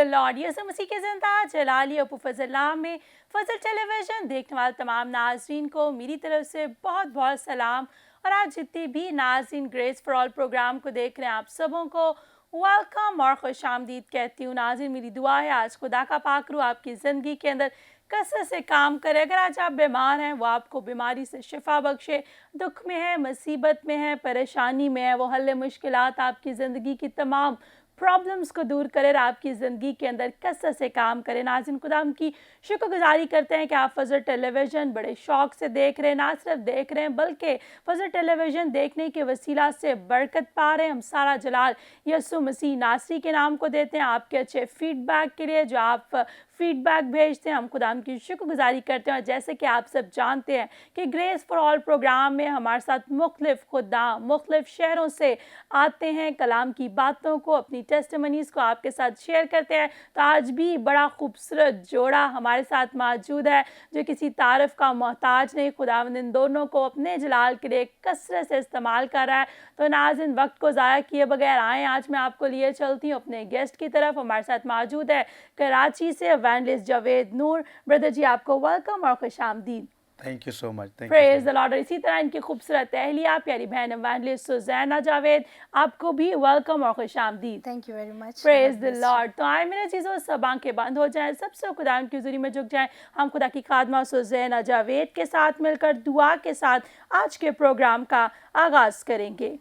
The Lord. यीशु मसीह के ज़िंदा जलाली अबू फजल नाम में फजल टेलीविज़न देखने वाले तमाम नाज़रीन को मेरी तरफ से बहुत बहुत सलाम। और आज जितने भी नाज़रीन ग्रेस फॉर ऑल प्रोग्राम को देख रहे हैं, आप सबों को वेलकम और खुशामदीद कहती हूँ। नाज़रीन, मेरी दुआ है आज खुदा का पाक रूह आपकी ज़िंदगी के अंदर कसरत से काम करे। अगर आज आप बीमार हैं, वो आपको बीमारी से शिफा बख्शे। दुख में है, मुसीबत में है, परेशानी में है, वो हल मुश्किलात आपकी ज़िंदगी की तमाम प्रॉब्लम्स को दूर करे और आपकी ज़िंदगी के अंदर कसरत से काम करे। नाज़रीन, खुदाम की शुक्रगुजारी करते हैं कि आप फजल टेलीविज़न बड़े शौक़ से देख रहे हैं। ना सिर्फ देख रहे हैं बल्कि फजल टेलीविज़न देखने के वसीला से बरकत पा रहे हैं। हम सारा जलाल यीशु मसीह नासरी के नाम को देते हैं आपके अच्छे फीडबैक के लिए, जो आप फीडबैक भेजते हैं। हम खुदाम की शुक्रगुजारी करते हैं। और जैसे कि आप सब जानते हैं कि ग्रेस फॉर ऑल प्रोग्राम में हमारे साथ मुख्तलिफ खुदा मुख्तलिफ शहरों से आते हैं, कलाम की बातों को, अपनी टेस्टिमनीज़ को आपके साथ शेयर करते हैं। तो आज भी बड़ा खूबसूरत जोड़ा हमारे साथ मौजूद है जो किसी तारीफ़ का मोहताज नहीं, खुदावंद इन दोनों को अपने जलाल के लिए कसरत से इस्तेमाल कर रहा है। तो नाज़रीन, वक्त को ज़ाया किए बगैर आएँ, आज मैं आपको लिए चलती हूँ अपने गेस्ट की तरफ। हमारे साथ मौजूद है कराची से इवेंजलिस्ट जावेद नूर। ब्रदर जी, आपको वेलकम और खुशामदीद। Thank you so much. Praise the Lord. और इसी तरह इनकी खूबसूरत अहलिया प्यारी बहन इवेंजलिस्ट सुज़ैना जावेद, आपको भी वेलकम और खुशामदीद। Thank you very much. Praise the Lord. तो आए मेरे चीज़ों, सब आंखें बंद हो जाएं, सबसे खुदा की हुज़ूरी में झुक जाएं। हम खुदा की खादमा सुज़ैना जावेद के साथ मिलकर दुआ के साथ आज के प्रोग्राम का आगाज़ करेंगे।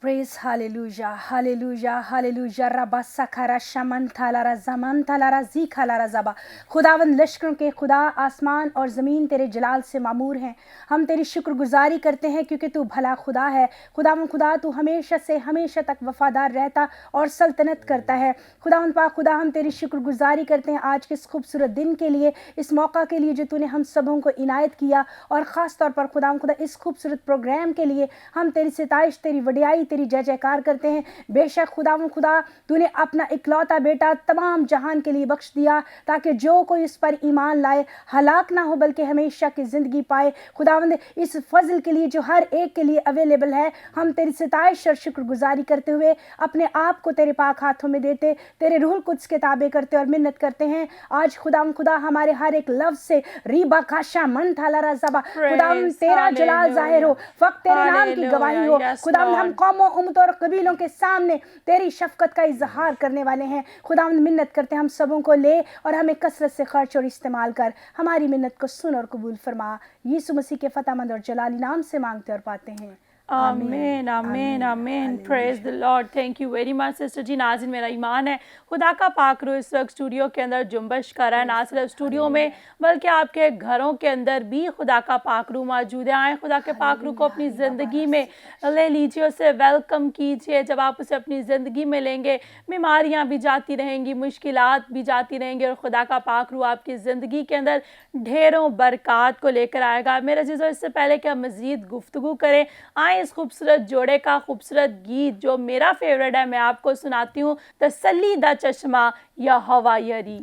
Praise hallelujah hallelujah hallelujah. रबा सखरा शमन थालारा जमन थालारा जी खालारा जबा। खुदावंद लश्करों के खुदा, आसमान और ज़मीन तेरे जलाल से मामूर हैं। हम तेरी शुक्रगुजारी करते हैं क्योंकि तू भला खुदा है। खुदावंद खुदा, तू हमेशा से हमेशा तक वफादार रहता और सल्तनत करता है। खुदावंद पाक खुदा, हम तेरी शुक्रगुजारी करते हैं आज के इस खूबसूरत दिन के लिए, इस मौका के लिए जो तूने हम सबों को इनायत किया। और ख़ास तौर पर खुदावंद खुदा, इस खूबसूरत प्रोग्राम के लिए हम तेरी सिताइश, तेरी वडियाई, तेरी जय जयकार करते हैं। बेशक खुदावंद खुदा, तूने अपना इकलौता बेटा तमाम जहान के लिए बख्श दिया ताकि जो कोई इस पर ईमान लाए हलाक ना हो बल्कि हमेशा की ज़िंदगी पाए। खुदावंद, इस फजल के लिए जो हर एक के लिए अवेलेबल है, हम तेरी सिताइश और शुक्रगुजारी करते हुए अपने आप को तेरे पाक हाथों में देते, तेरे रूहुल कुद्स के ताबे करते और मिन्नत करते हैं। आज खुदावंद खुदा, हमारे हर एक लफ्ज़ से रीबा काशा मन थाला ज़बा, खुदावंद तेरा जलाल जाहिर हो, फक्त तेरे नाम की गवाही हो। खुदावंद, हम कौमों उम्मतों और कबीलों के सामने तेरी शफकत का इजहार करने वाले हैं। खुदावंद, मिन्नत करते हैं हम सबों को ले और हमें कसरत से खर्च और इस्तेमाल कर। हमारी मिन्नत को सुन और कबूल फरमा। यीशु मसीह के फतेहमंद और जलाली नाम से मांगते और पाते हैं, आमीन आमीन आमीन। Praise the Lord. Thank you very much sister ji. नाज़रीन, मेरा ईमान है खुदा का पाक रूह इस वक्त स्टूडियो के अंदर जुम्बश कर रहा है, ना सिर्फ स्टूडियो में बल्कि आपके घरों के अंदर भी खुदा का पाक रूह मौजूद है। आए खुदा के पाक रूह को अपनी ज़िंदगी में ले लीजिए, उसे वेलकम कीजिए। जब आप उसे अपनी ज़िंदगी में लेंगे, बीमारियाँ भी जाती रहेंगी, मुश्किलात भी जाती रहेंगी और खुदा का पाक रूह आपकी ज़िंदगी के अंदर ढेरों बरक़ात को लेकर आएगा। मेरे चीज़ों, इससे पहले कि हम मज़ीद गुफ्तगू करें, आए इस खूबसूरत जोड़े का खूबसूरत गीत जो मेरा फेवरेट है मैं आपको सुनाती हूँ। तसल्ली दा चश्मा यहोवा यरी।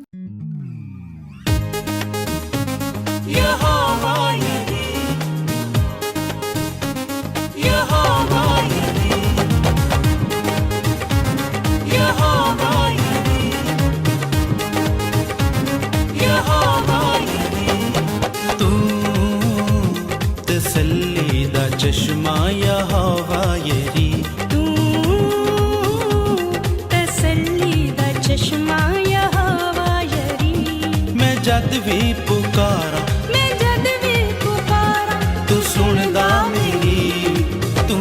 यहोवा यरी, यहोवा यरी, यहोवा यरी, यहोवा यरी। तू तसल्ली दा चश्मा यहोवा यरी, तू तसल्ली दा चश्मा यहोवा यरी। मैं जद भी पुकारा, मैं जद भी पुकारा, तू सुनदा मेरी। तू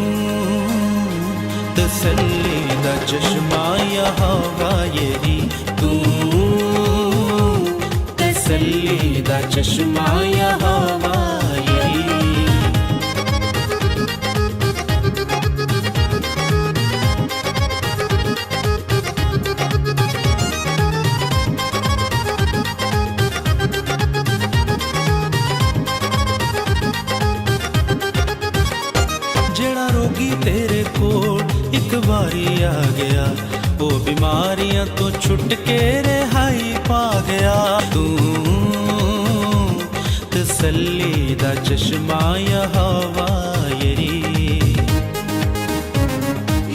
तसल्ली दा चश्मा यहोवा यरी, तू तसल्ली दा चश्मा यहोवा यरी। तेरे कोल एक बारी आ गया, वो बीमारियां तो छुट के रिहाई पा गया। तू तसल्ली दा चश्मा यहोवा यरी,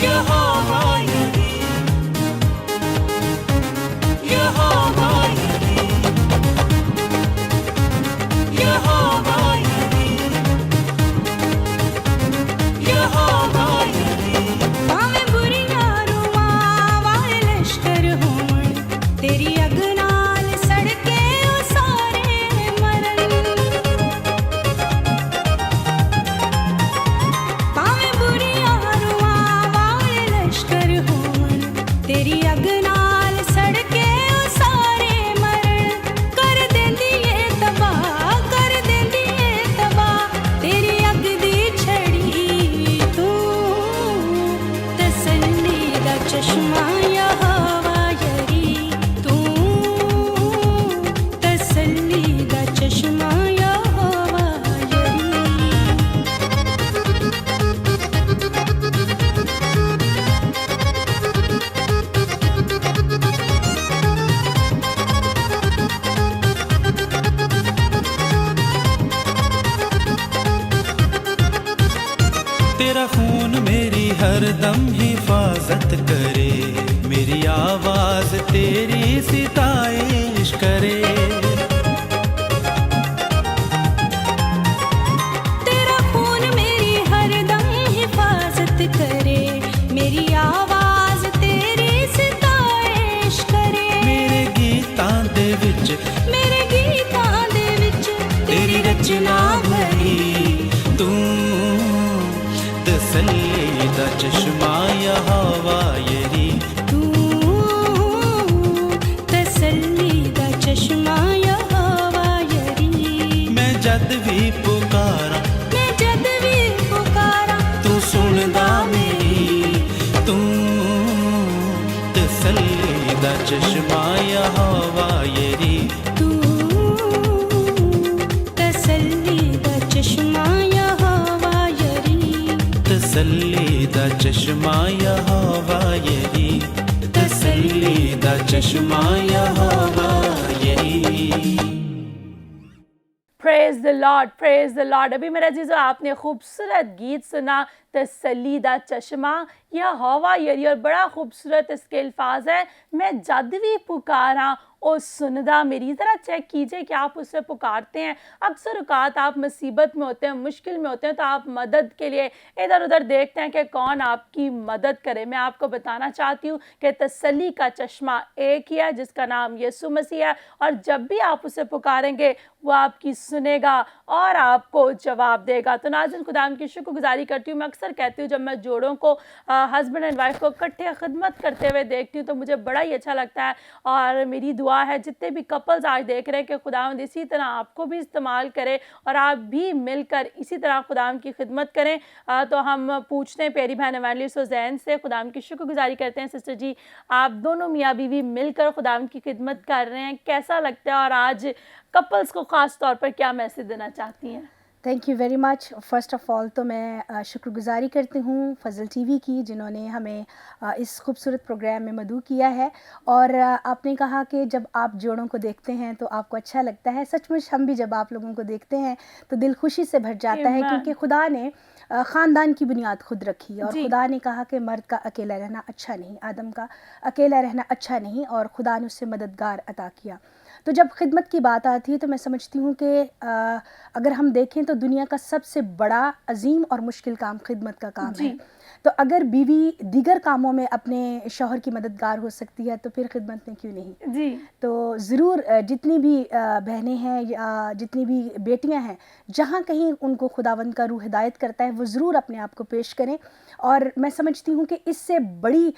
यहोवा यरी, तेरी अग नाल सड़के उसारे मरण कर देंदी ए तबाह कर देंदी ए तबाह तेरी अग दी छड़ी तू तसल्ली दा चश्मा यहोवा यरी तू तसल्ली दा चश्मा यहोवा यरी तेरा खून मेरी हरदम हिफाजत करे, मेरी आवाज तेरी सिताइश करे। तेरा खून मेरी हरदम हिफाजत करे मेरी आवाज तेरी सिताइश करे मेरे गीतां दे विच मेरे गीतां दे विच तेरी रचना भरी, तू तसल्ली दा चश्मा यहोवा यरी। तू तसल्ली दा चश्मा यहोवा यरी मैं जद भी पुकारा मैं जद भी पुकारा तू सुनदा मेरी, तू तसल्ली दा चश्मा यहोवा यरी। तू तसल्ली दा चश्मा यहोवा यरी तसल्ली दा चश्मा यहोवा यरी, तसल्ली दा चश्मा यहोवा यरी। Praise the Lord, praise the Lord. अभी मेरा जीजो आपने खूबसूरत गीत सुना तसल्ली दा चश्मा यहोवा यरी, और बड़ा खूबसूरत इसके अल्फाज है, मैं जद भी पुकारा ओ सुनदा मेरी। ज़रा चेक कीजिए कि आप उससे पुकारते हैं। अक्सर औकात आप मुसीबत में होते हैं, मुश्किल में होते हैं, तो आप मदद के लिए इधर उधर देखते हैं कि कौन आपकी मदद करे। मैं आपको बताना चाहती हूँ कि तसल्ली का चश्मा एक ही है जिसका नाम यीशु मसीह है, और जब भी आप उसे पुकारेंगे वो आपकी सुनेगा और आपको जवाब देगा। तो नाज़रीन, खुदा की शुक्रगुजारी करती हूँ। मैं अक्सर कहती हूँ जब मैं जोड़ों को हस्बैंड एंड वाइफ को इकट्ठे खिदमत करते हुए देखती हूँ तो मुझे बड़ा ही अच्छा लगता है, और मेरी दुआ है जितने भी कपल्स आज देख रहे हैं कि खुदावंद इसी तरह आपको भी इस्तेमाल करे और आप भी मिलकर इसी तरह खुदावंद की खिदमत करें। तो हम पूछते हैं प्यारी बहन एवेंजलिस्ट हुसैन से, खुदावंद की शुक्रगुजारी करते हैं सिस्टर जी, आप दोनों मियाँ बीवी मिलकर खुदावंद की खिदमत कर रहे हैं, कैसा लगता है और आज कपल्स को ख़ास तौर पर क्या मैसेज देना चाहती हैं? Thank you very much. First of all तो मैं शुक्रगुजारी करती हूँ फ़ज़ल टीवी की, जिन्होंने हमें इस खूबसूरत प्रोग्राम में मदऊ किया है। और आपने कहा कि जब आप जोड़ों को देखते हैं तो आपको अच्छा लगता है। सचमुच हम भी जब आप लोगों को देखते हैं तो दिल खुशी से भर जाता है, क्योंकि खुदा ने ख़ानदान की बुनियाद खुद रखी, और खुदा ने कहा कि मर्द का अकेला रहना अच्छा नहीं, आदम का अकेला रहना अच्छा नहीं, और खुदा ने उससे मददगार अता किया। तो जब खिदमत की बात आती है तो मैं समझती हूँ कि अगर हम देखें तो दुनिया का सबसे बड़ा अजीम और मुश्किल काम खिदमत का काम है। तो अगर बीवी दीगर कामों में अपने शौहर की मददगार हो सकती है तो फिर खिदमत में क्यों नहीं जी। तो ज़रूर जितनी भी बहनें हैं या जितनी भी बेटियां हैं, जहाँ कहीं उनको खुदावंद का रूह हिदायत करता है वो ज़रूर अपने आप को पेश करें। और मैं समझती हूँ कि इससे बड़ी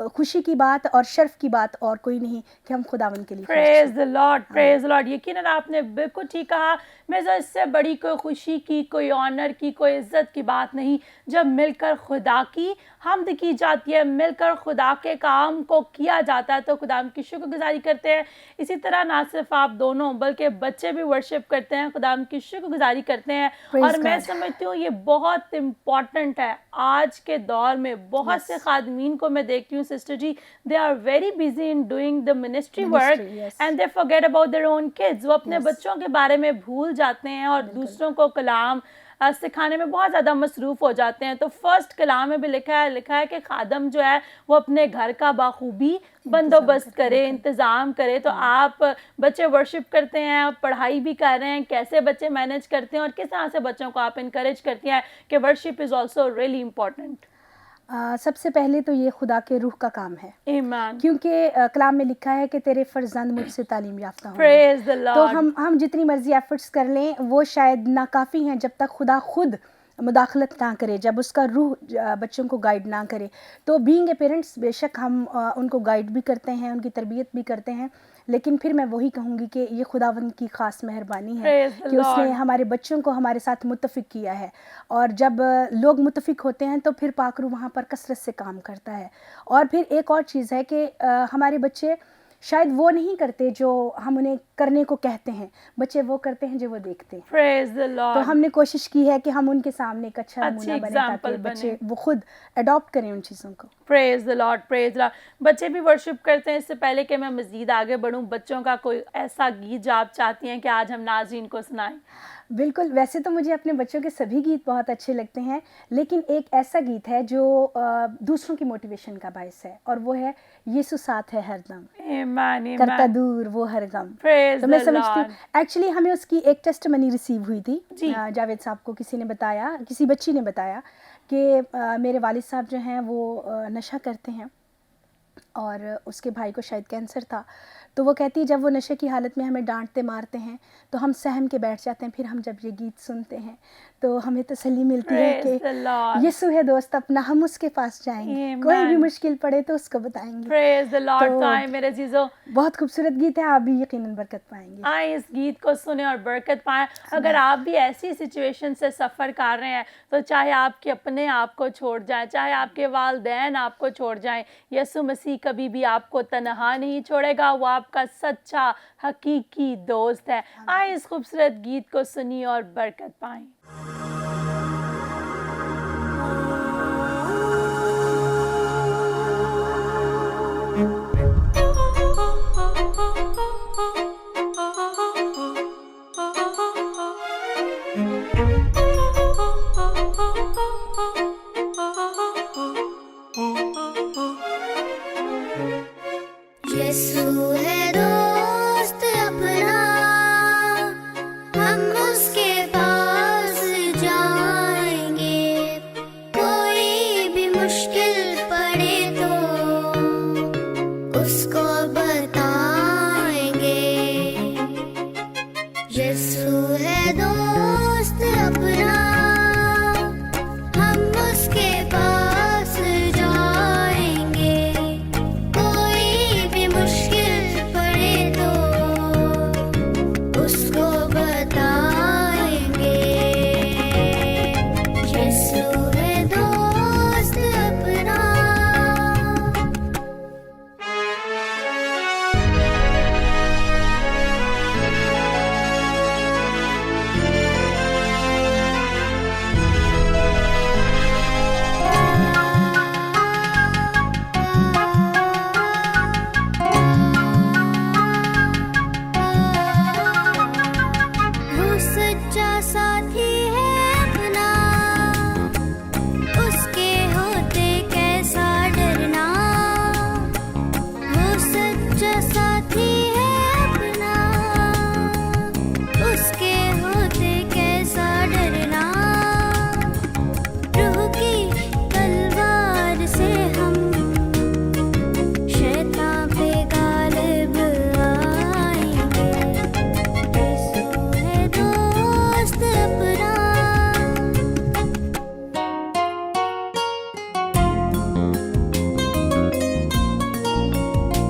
खुशी की बात और शर्फ की बात और कोई नहीं कि हम खुदावंद के लिए praise the Lord, praise the Lord. यकीनन आपने बिल्कुल ठीक कहा। मैं जो इससे बड़ी कोई खुशी की, कोई ऑनर की, कोई इज़्ज़त की बात नहीं जब मिलकर खुदा की हमद की जाती है, मिलकर खुदा के काम को किया जाता है, तो खुदा की शुक्रगुजारी करते हैं। इसी तरह ना सिर्फ आप दोनों बल्कि बच्चे भी वर्शिप करते हैं, खुदा की शुक्रगुजारी करते हैं। और मैं समझती हूँ ये बहुत इम्पॉर्टेंट है आज के दौर में। बहुत से खादमीन को मैं देखती हूँ sister ji, they are very busy in doing the ministry work and they forget about their own kids. वो अपने बच्चों के बारे में भूल जाते हैं और दूसरों को कलाम सिखाने में बहुत ज़्यादा मसरूफ़ हो जाते हैं। तो फर्स्ट कलाम में भी लिखा है कि खादम जो है वो अपने घर का बाखूबी बंदोबस्त करे, इंतज़ाम करे। तो आप बच्चे वर्शिप करते हैं, आप पढ़ाई भी कर रहे हैं, कैसे बच्चे मैनेज करते हैं और किस तरह से बच्चों को आप इनकरेज करती हैं कि worship is also really important? सबसे पहले तो ये खुदा के रूह का काम है, आमीन। क्योंकि कलाम में लिखा है कि तेरे फर्जंद मुझसे तालीम याफ्ता होंगे। Praise the Lord. तो हम जितनी मर्जी एफर्ट्स कर लें वो शायद नाकाफ़ी हैं जब तक खुदा खुद मुदाखलत ना करे, जब उसका रूह बच्चों को गाइड ना करे, तो बीइंग ए पेरेंट्स बेशक हम उनको गाइड भी करते हैं, उनकी तरबियत भी करते हैं, लेकिन फिर मैं वही कहूँगी कि ये खुदावंद की ख़ास मेहरबानी है Praise the कि उसने Lord. हमारे बच्चों को हमारे साथ मुत्तफ़िक किया है। और जब लोग मुत्तफ़िक होते हैं तो फिर पाक रूह वहाँ पर कसरत से काम करता है। और फिर एक और चीज़ है कि हमारे बच्चे शायद वो नहीं करते जो हम उन्हें करने को कहते हैं, बच्चे वो करते हैं जो वो देखते हैं। Praise the तो Lord. हमने कोशिश की है कि हम उनके सामने एक अच्छा अच्छी नमूना बने ताकि example बच्चे बने। वो खुद अडॉप्ट करें उन चीज़ों को। Praise the Lord, praise the Lord. बच्चे भी वर्शिप करते हैं। इससे पहले कि मैं मज़ीद आगे बढ़ूं, बच्चों का कोई ऐसा गीत जो आप चाहती हैं कि आज हम नाज़रीन को सुनाएं? बिल्कुल, वैसे तो मुझे अपने बच्चों के सभी गीत बहुत अच्छे लगते हैं, लेकिन एक ऐसा गीत है जो दूसरों की मोटिवेशन का बायस है, और वो है यीशु साथ है हरदम, आमीन, करता आमीन। दूर वो हर गम। प्रेज तो मैं द समझती लॉर्ड। हूँ एक्चुअली हमें उसकी एक टेस्टमनी रिसीव हुई थी। जी। जावेद साहब को किसी ने बताया, किसी बच्ची ने बताया कि मेरे वालिद साहब जो हैं वो नशा करते हैं और उसके भाई को शायद कैंसर था। तो वो कहती है जब वो नशे की हालत में हमें डांटते मारते हैं तो हम सहम के बैठ जाते हैं, फिर हम जब ये गीत सुनते हैं तो हमें तसल्ली मिलती है प्रेज द लॉर्ड। कि यीशु है दोस्त अपना, हम उसके पास जाएंगे, Amen. कोई भी मुश्किल पड़े तो उसको बताएंगे। Praise the Lord. तो- तो आए मेरे जीजो, बहुत खूबसूरत गीत है, आप भी यकीनन बरकत पाएंगे। आए इस गीत को सुने और बरकत पाएं। अगर आप भी ऐसी सिचुएशन से सफ़र कर रहे हैं, तो चाहे आपके अपने आप को छोड़ जाएं, चाहे आपके वालदैन आपको छोड़ जाएं, यीशु मसीह कभी भी आपको तन्हा नहीं छोड़ेगा। वो आपका सच्चा हकीकी दोस्त है। आए इस खूबसूरत गीत को सुनिए और बरकत पाएं। यीशु है दोस्त अपना, हम उसके पास जाएंगे, कोई भी मुश्किल पड़े तो उसको बताएंगे। यीशु है दोस्त अपना, हम उसके पास जाएंगे, कोई भी मुश्किल पड़े तो उसको बताएंगे। यीशु है दोस्त अपना। वो सच्चा साथी है अपना, उसके होते कैसा डरना। वो सच्चा साथी है अपना, उसके होते कैसा डरना। रूह की तलवार से हम शैतान पे गालिब आएंगे। यीशु है दोस्त अपना।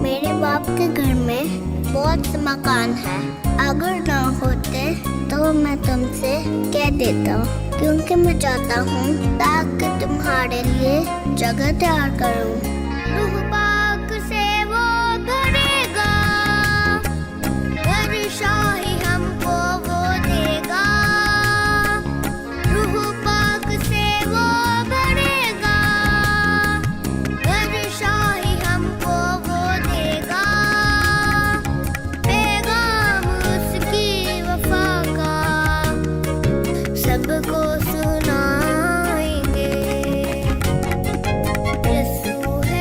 मेरे बाप के घर में बहुत से मकान है, अगर ना होते तो मैं तुमसे कह देता, क्योंकि मैं चाहता हूँ ताकि तुम्हारे लिए जगह तैयार करूँ। रूह पाक से वो भरेगा, घर शाही हमको वो देगा। रूह पाक से वो भरेगा, घर शाही हमको वो देगा। पैगाम उसकी वफा का सबको सुनाएंगे। यीशु है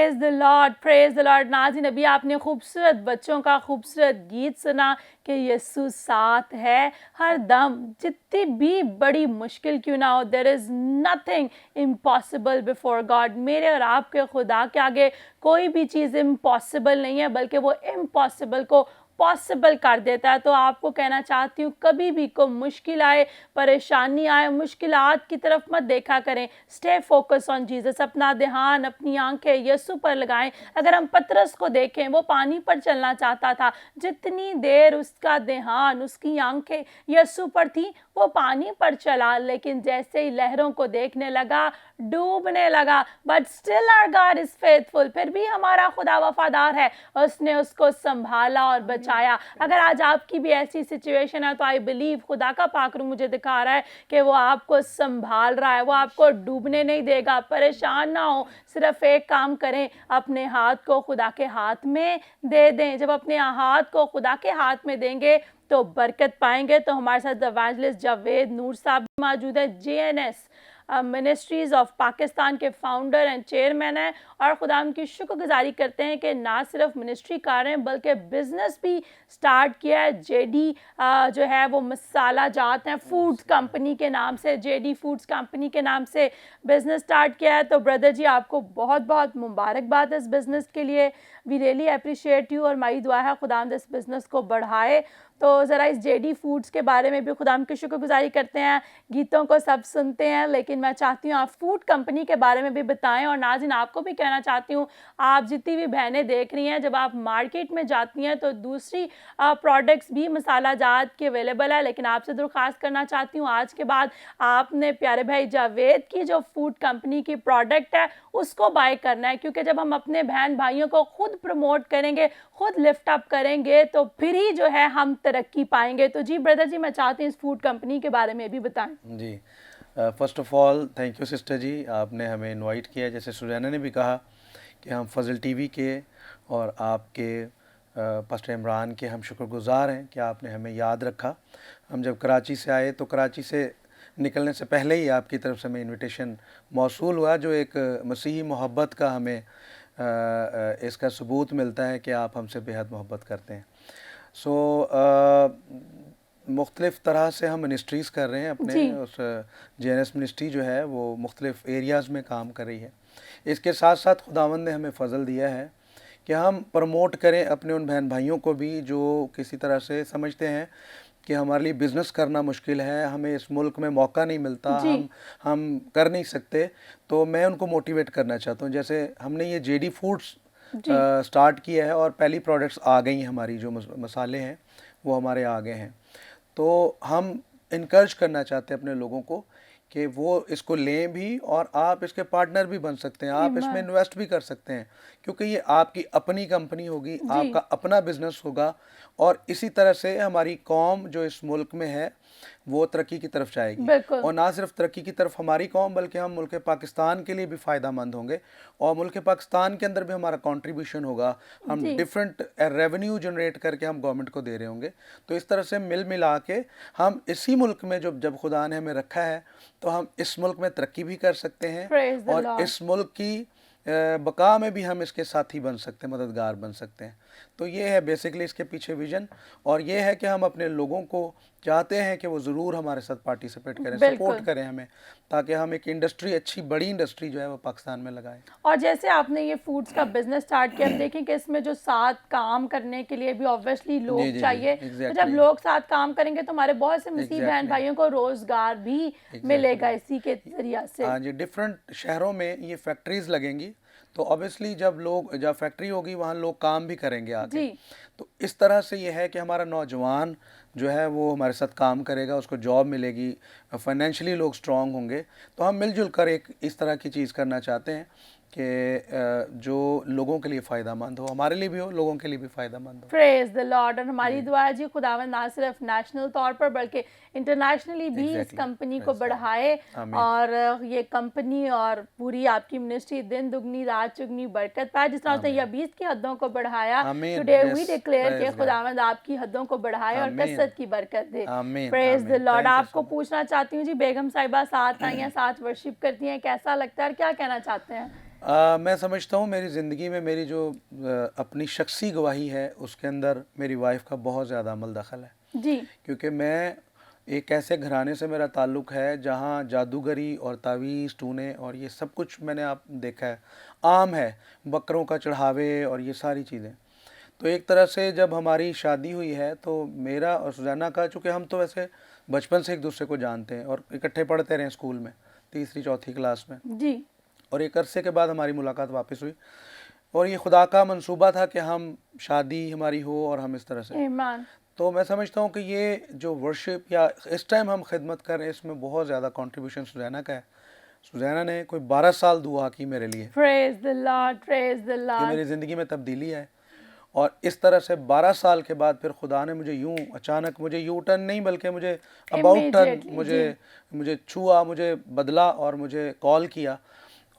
प्रेज द लॉर्ड। नाज़रीन, अभी आपने खूबसूरत बच्चों का खूबसूरत गीत सुना कि यीशु साथ है हर दम, जितनी भी बड़ी मुश्किल क्यों ना हो, there is nothing impossible before God. मेरे और आपके खुदा के आगे कोई भी चीज़ इम्पॉसिबल नहीं है, बल्कि वो इम्पॉसिबल को पॉसिबल कर देता है। तो आपको कहना चाहती हूँ, कभी भी कोई मुश्किल आए, परेशानी आए, मुश्किलात की तरफ मत देखा करें। Stay focus on Jesus. अपना ध्यान, अपनी आंखें यीशु पर लगाएं। अगर हम पतरस को देखें, वो पानी पर चलना चाहता था, जितनी देर उसका ध्यान, उसकी आंखें यीशु पर थी, वो पानी पर चला, लेकिन जैसे ही लहरों को देखने लगा, डूबने लगा। But still our God is faithful. फिर भी हमारा खुदा वफादार है, उसने उसको संभाला और बचाया। अगर आज आपकी भी ऐसी सिचुएशन है, तो आई बिलीव खुदा का पाकरू मुझे दिखा रहा है कि वो आपको संभाल रहा है, वो आपको डूबने नहीं देगा। परेशान ना हो, सिर्फ एक काम करें, अपने हाथ को खुदा के हाथ में दे दें। जब अपने हाथ को खुदा के हाथ में देंगे तो बरकत पाएंगे। तो हमारे साथ इवेंजलिस्ट जावेद नूर साहब मौजूद है, JNS मिनिस्ट्रीज़ ऑफ पाकिस्तान के फाउंडर एंड चेयरमैन हैं, और खुदा की शुक्रगुजारी करते हैं कि ना सिर्फ मिनिस्ट्री कर रहे हैं, बल्कि बिज़नेस भी स्टार्ट किया है। JD जो है वो मसाला जात हैं, फूड्स कंपनी के नाम से, JD फूड्स कंपनी के नाम से बिज़नेस स्टार्ट किया है। तो ब्रदर जी, आपको बहुत बहुत मुबारकबाद इस बिज़नेस के लिए। वी रियली अप्रिशिएट यू, और हमारी दुआ है खुदा इस बिज़नेस को बढ़ाए। तो ज़रा इस JD फूड्स के बारे में भी खुदा की शुक्रगुजारी करते हैं। गीतों को सब सुनते हैं, लेकिन मैं चाहती हूँ आप फूड कंपनी के बारे में भी बताएं। और नाज़रीन, आपको भी कहना चाहती हूँ, आप जितनी भी बहनें देख रही हैं, जब आप मार्केट में जाती हैं तो दूसरी प्रोडक्ट्स भी मसाला जात के अवेलेबल है, लेकिन आपसे दरख्वास्त करना चाहती हूँ, आज के बाद आपने प्यारे भाई जावेद की जो फूड कंपनी की प्रोडक्ट है उसको बाय करना है। क्योंकि जब हम अपने बहन भाइयों को खुद प्रमोट करेंगे, खुद लिफ्ट अप करेंगे, तो फिर ही जो है हम तरक्की पाएंगे। तो जी ब्रदर जी, मैं चाहती हूँ इस फूड कंपनी के बारे में भी बताएं। जी, first of all thank you sister ji, आपने हमें इनवाइट किया। जैसे सुजैना ने भी कहा कि हम फजल टीवी के और आपके पास्टर इमरान के हम शुक्रगुजार हैं कि आपने हमें याद रखा। हम जब कराची से आए तो कराची से निकलने से पहले ही आपकी तरफ से हमें इनविटेशन मौसूल हुआ, जो एक मसीही मोहब्बत का हमें इसका सबूत मिलता है कि आप हमसे बेहद मोहब्बत करते हैं। सो मुख्तलिफ़ तरह से हम मिनिस्ट्रीज़ कर रहे हैं अपने। उस JNS मिनिस्ट्री जो है वो मुख्तलिफ़ एरियाज़ में काम कर रही है। इसके साथ साथ खुदावंद ने हमें फ़ज़ल दिया है कि हम प्रमोट करें अपने उन बहन भाइयों को भी जो किसी तरह से समझते हैं कि हमारे लिए बिज़नेस करना मुश्किल है, हमें इस मुल्क में मौका नहीं मिलता, हम कर नहीं सकते। तो मैं उनको मोटिवेट करना चाहता हूँ। जैसे हमने ये JD फूड्स स्टार्ट किया है और पहली प्रोडक्ट्स आ गई हैं, हमारी जो मसाले हैं वो हमारे आ गए हैं। तो हम इनकरेज करना चाहते हैं अपने लोगों को कि वो इसको लें भी, और आप इसके पार्टनर भी बन सकते हैं, आप इसमें इन्वेस्ट भी कर सकते हैं, क्योंकि ये आपकी अपनी कंपनी होगी, आपका अपना बिजनेस होगा। और इसी तरह से हमारी कौम जो इस मुल्क में है वो तरक्की की तरफ जाएगी। और ना सिर्फ तरक्की की तरफ हमारी कौम, बल्कि हम मुल्क पाकिस्तान के लिए भी फ़ायदामंद होंगे, और मुल्क पाकिस्तान के अंदर भी हमारा कंट्रीब्यूशन होगा। हम डिफरेंट रेवेन्यू जनरेट करके हम गवर्नमेंट को दे रहे होंगे। तो इस तरह से मिल मिला के हम इसी मुल्क में जब खुदा ने हमें रखा है, तो हम इस मुल्क में तरक्की भी कर सकते हैं, और इस मुल्क की बका में भी हम इसके साथी बन सकते हैं, मददगार बन सकते हैं। तो ये है बेसिकली इसके पीछे विजन, और ये है कि हम अपने लोगों को चाहते हैं कि वो ज़रूर हमारे साथ पार्टिसिपेट करें, सपोर्ट करें हमें, ताकि हम एक इंडस्ट्री, अच्छी बड़ी इंडस्ट्री जो है वो पाकिस्तान में लगाएं। और जैसे आपने ये फूड्स का बिजनेस स्टार्ट किया, अब देखें कि इसमें जो साथ काम करने के लिए भी ऑब्वियसली लोग चाहिए। तो जब लोग साथ काम करेंगे तो हमारे बहुत से मुस्लिम बहन भाइयों को रोजगार भी मिलेगा इसी के जरिए से। हाँ जी, डिफरेंट शहरों में ये फैक्ट्रीज लगेंगी, तो ऑब्वियसली जब फैक्ट्री होगी वहाँ लोग काम भी करेंगे आगे। तो इस तरह से ये है कि हमारा नौजवान जो है वो हमारे साथ काम करेगा, उसको जॉब मिलेगी, फाइनेंशियली लोग स्ट्रांग होंगे। तो हम मिलजुल कर एक इस तरह की चीज़ करना चाहते हैं कि जो लोगों के लिए फ़ायदामंद हो, हमारे लिए भी हो, लोगों के लिए भी फ़ायदामंद हो। Praise the Lord. और हमारी दुआ है जी, खुदावंद ना सिर्फ नेशनल तौर पर बल्कि इंटरनेशनली भी इस कंपनी को बढ़ाए, और ये कंपनी और पूरी आपकी मिनिस्ट्री दिन दुगनी रात चुगनी बरकत पाए। जिस तरह उसने यबीस की हदों को बढ़ाया, टुडे वी डिक्लेयर कि खुदावंद आपकी हदों को बढ़ाए और कसरत की बरकत दे। Praise the Lord. आपको पूछना चाहती हूँ जी, बेगम साहिबा साथ आई हैं, साथ वर्शिप करती हैं, कैसा लगता है और क्या कहना चाहते हैं? मैं समझता हूँ मेरी ज़िंदगी में मेरी जो अपनी शख्सी गवाही है उसके अंदर मेरी वाइफ का बहुत ज़्यादा अमल दखल है, जी क्योंकि मैं एक ऐसे घराने से मेरा ताल्लुक़ है जहाँ जादूगरी और तावीज़ टूने और ये सब कुछ मैंने आप देखा है, आम है, बकरों का चढ़ावे और ये सारी चीज़ें। तो एक तरह से जब हमारी शादी हुई है तो मेरा और सुजाना का, चूँकि हम तो वैसे बचपन से एक दूसरे को जानते हैं और इकट्ठे पढ़ते रहे स्कूल में 3री 4थी क्लास में, जी और एक अरसे के बाद हमारी मुलाकात वापस हुई और ये खुदा का मंसूबा था कि हम शादी हमारी हो और हम इस तरह से। ईमान तो मैं समझता हूँ कि ये जो वर्शिप या इस टाइम हम खिदमत कर रहे हैं इसमें बहुत ज़्यादा कंट्रीब्यूशन सुजैना का है। सुजैना ने कोई 12 साल दुआ की मेरे लिए, praise the Lord, praise the ये लॉर्ड। मेरी ज़िंदगी में तब्दीली है। और इस तरह से 12 साल के बाद फिर खुदा ने मुझे यूं अचानक, मुझे यू टर्न नहीं बल्कि मुझे अबाउट टर्न, Immediately, मुझे छुआ, मुझे बदला और मुझे कॉल किया।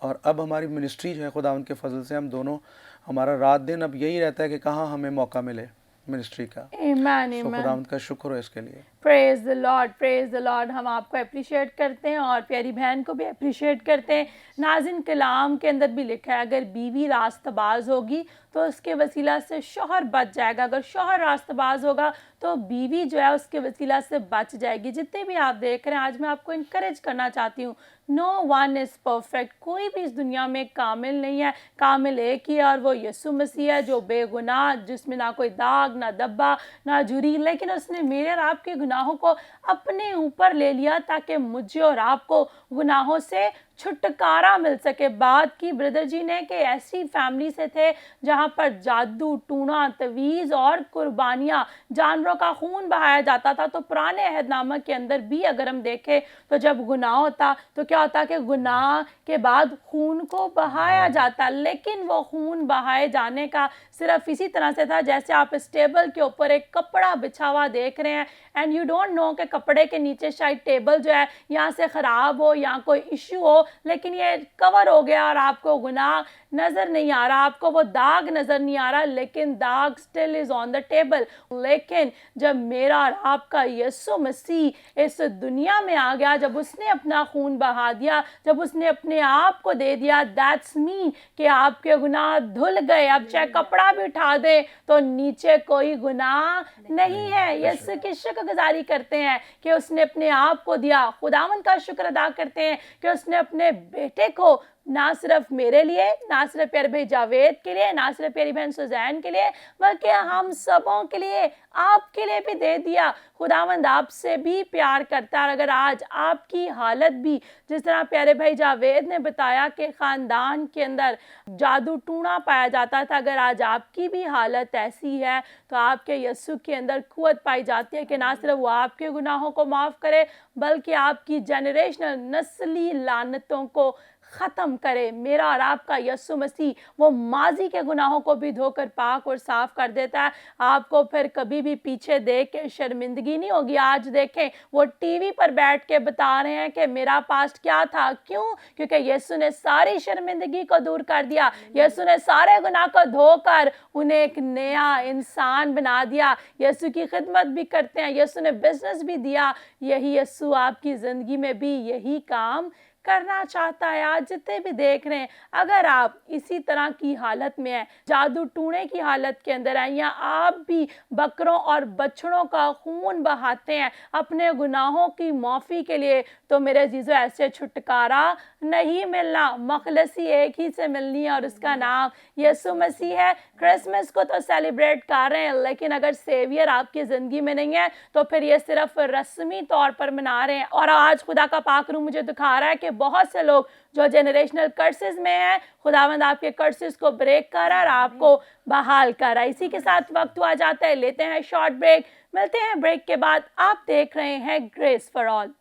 और अब हमारी मिनिस्ट्री जो है खुदा उनके फजल से हम दोनों, हमारा रात दिन अब यही रहता है कि कहाँ हमें मौका मिले मिनिस्ट्री का। ईमान तो ईमान। खुदा उनका शुक्र है इसके लिए। Praise the Lord, praise the Lord. हम आपको अप्रिशिएट करते हैं और प्यारी बहन को भी अप्रिशिएट करते हैं। नाज़िन कलाम के अंदर भी लिखा है अगर बीवी रास्तबाज होगी तो उसके वसीला से शौहर बच जाएगा, अगर शौहर रास्तबाज होगा तो बीवी जो है उसके वसीला से बच जाएगी। जितने भी आप देख रहे हैं, आज मैं आपको इनकरेज करना चाहती हूँ, नो वन इज़ परफेक्ट, कोई भी इस दुनिया में कामिल नहीं है, कामिल एक ही है और वो यीशु मसीह है जो बेगुनाह, जिसमें ना कोई दाग, ना धब्बा, ना झुर्री, लेकिन उसने मेरे और आपके गुनाहों को अपने ऊपर ले लिया ताकि मुझे और आपको गुनाहों से छुटकारा मिल सके। बात की ब्रदर जी ने कि ऐसी फैमिली से थे जहाँ पर जादू टूना, तवीज़ और कुर्बानियाँ, जानवरों का खून बहाया जाता था। तो पुराने अहदनामा के अंदर भी अगर हम देखें तो जब गुनाह होता तो क्या होता कि गुनाह के बाद खून को बहाया जाता, लेकिन वो खून बहाए जाने का सिर्फ इसी तरह से था जैसे आप इस टेबल के ऊपर एक कपड़ा बिछा हुआ देख रहे हैं एंड यू डोंट नो कि कपड़े के नीचे शायद टेबल जो है यहाँ से ख़राब हो या कोई इश्यू हो, लेकिन ये कवर हो गया और आपको गुनाह नज़र नहीं आ रहा, आपको वो दाग नज़र नहीं आ रहा, लेकिन दाग still is on the table. लेकिन जब मेरा और आपका यीशु मसीह इस दुनिया में आ गया, जब उसने अपना खून बहा दिया, जब उसने अपने आप को दे दिया, दैट्स मीन कि आपके गुनाह धुल गए। अब चाहे कपड़ा भी उठा दे तो नीचे कोई गुनाह नहीं है। यीशु की शुक्रगुजारी करते हैं कि उसने अपने आप को दिया। खुदावंद का शुक्र अदा करते हैं कि उसने अपने बेटे को ना सिर्फ मेरे लिए, ना सिर्फ प्यारे भाई जावेद के लिए, ना सिर्फ प्यारी बहन सुजैन के लिए, बल्कि हम सबों के लिए, आपके लिए भी दे दिया। खुदावंद आपसे भी प्यार करता है। और अगर आज आपकी हालत भी जिस तरह प्यारे भाई जावेद ने बताया कि ख़ानदान के अंदर जादू टूना पाया जाता था, अगर आज आपकी भी हालत ऐसी है तो आपके यीशु के अंदर कुव्वत पाई जाती है कि ना सिर्फ वो आपके गुनाहों को माफ़ करे बल्कि आपकी जनरेशनल नस्ली लानतों को ख़त्म करे। मेरा और आपका यीशु मसीह वो माजी के गुनाहों को भी धोकर पाक और साफ़ कर देता है। आपको फिर कभी भी पीछे देख के शर्मिंदगी नहीं होगी। आज देखें वो टीवी पर बैठ के बता रहे हैं कि मेरा पास्ट क्या था। क्यों? क्योंकि यीशु ने सारी शर्मिंदगी को दूर कर दिया। यीशु ने सारे गुनाह को धोकर उन्हें एक नया इंसान बना दिया। यीशु की खिदमत भी करते हैं, यीशु ने बिजनेस भी दिया। यही यीशु आपकी ज़िंदगी में भी यही काम करना चाहता है। आज जितने भी देख रहे हैं, अगर आप इसी तरह की हालत में हैं, जादू टूने की हालत के अंदर हैं, या आप भी बकरों और बछड़ों का खून बहाते हैं अपने गुनाहों की माफ़ी के लिए, तो मेरे जीजो ऐसे छुटकारा नहीं मिलना। मखलसी एक ही से मिलनी है और उसका नाम यीशु मसीह है। क्रिसमस को तो सेलिब्रेट कर रहे हैं, लेकिन अगर सेवियर आपकी ज़िंदगी में नहीं है तो फिर ये सिर्फ रस्मी तौर पर मना रहे हैं। और आज खुदा का पाक रूह मुझे दिखा रहा है कि बहुत से लोग जो जनरेशनल कर्सेस में हैं, खुदावंद आपके कर्सेस को ब्रेक कर रहा है और आपको बहाल कर रहा है। इसी के साथ वक्त हुआ जाता है, लेते हैं शॉर्ट ब्रेक, मिलते हैं ब्रेक के बाद। आप देख रहे हैं grace for all.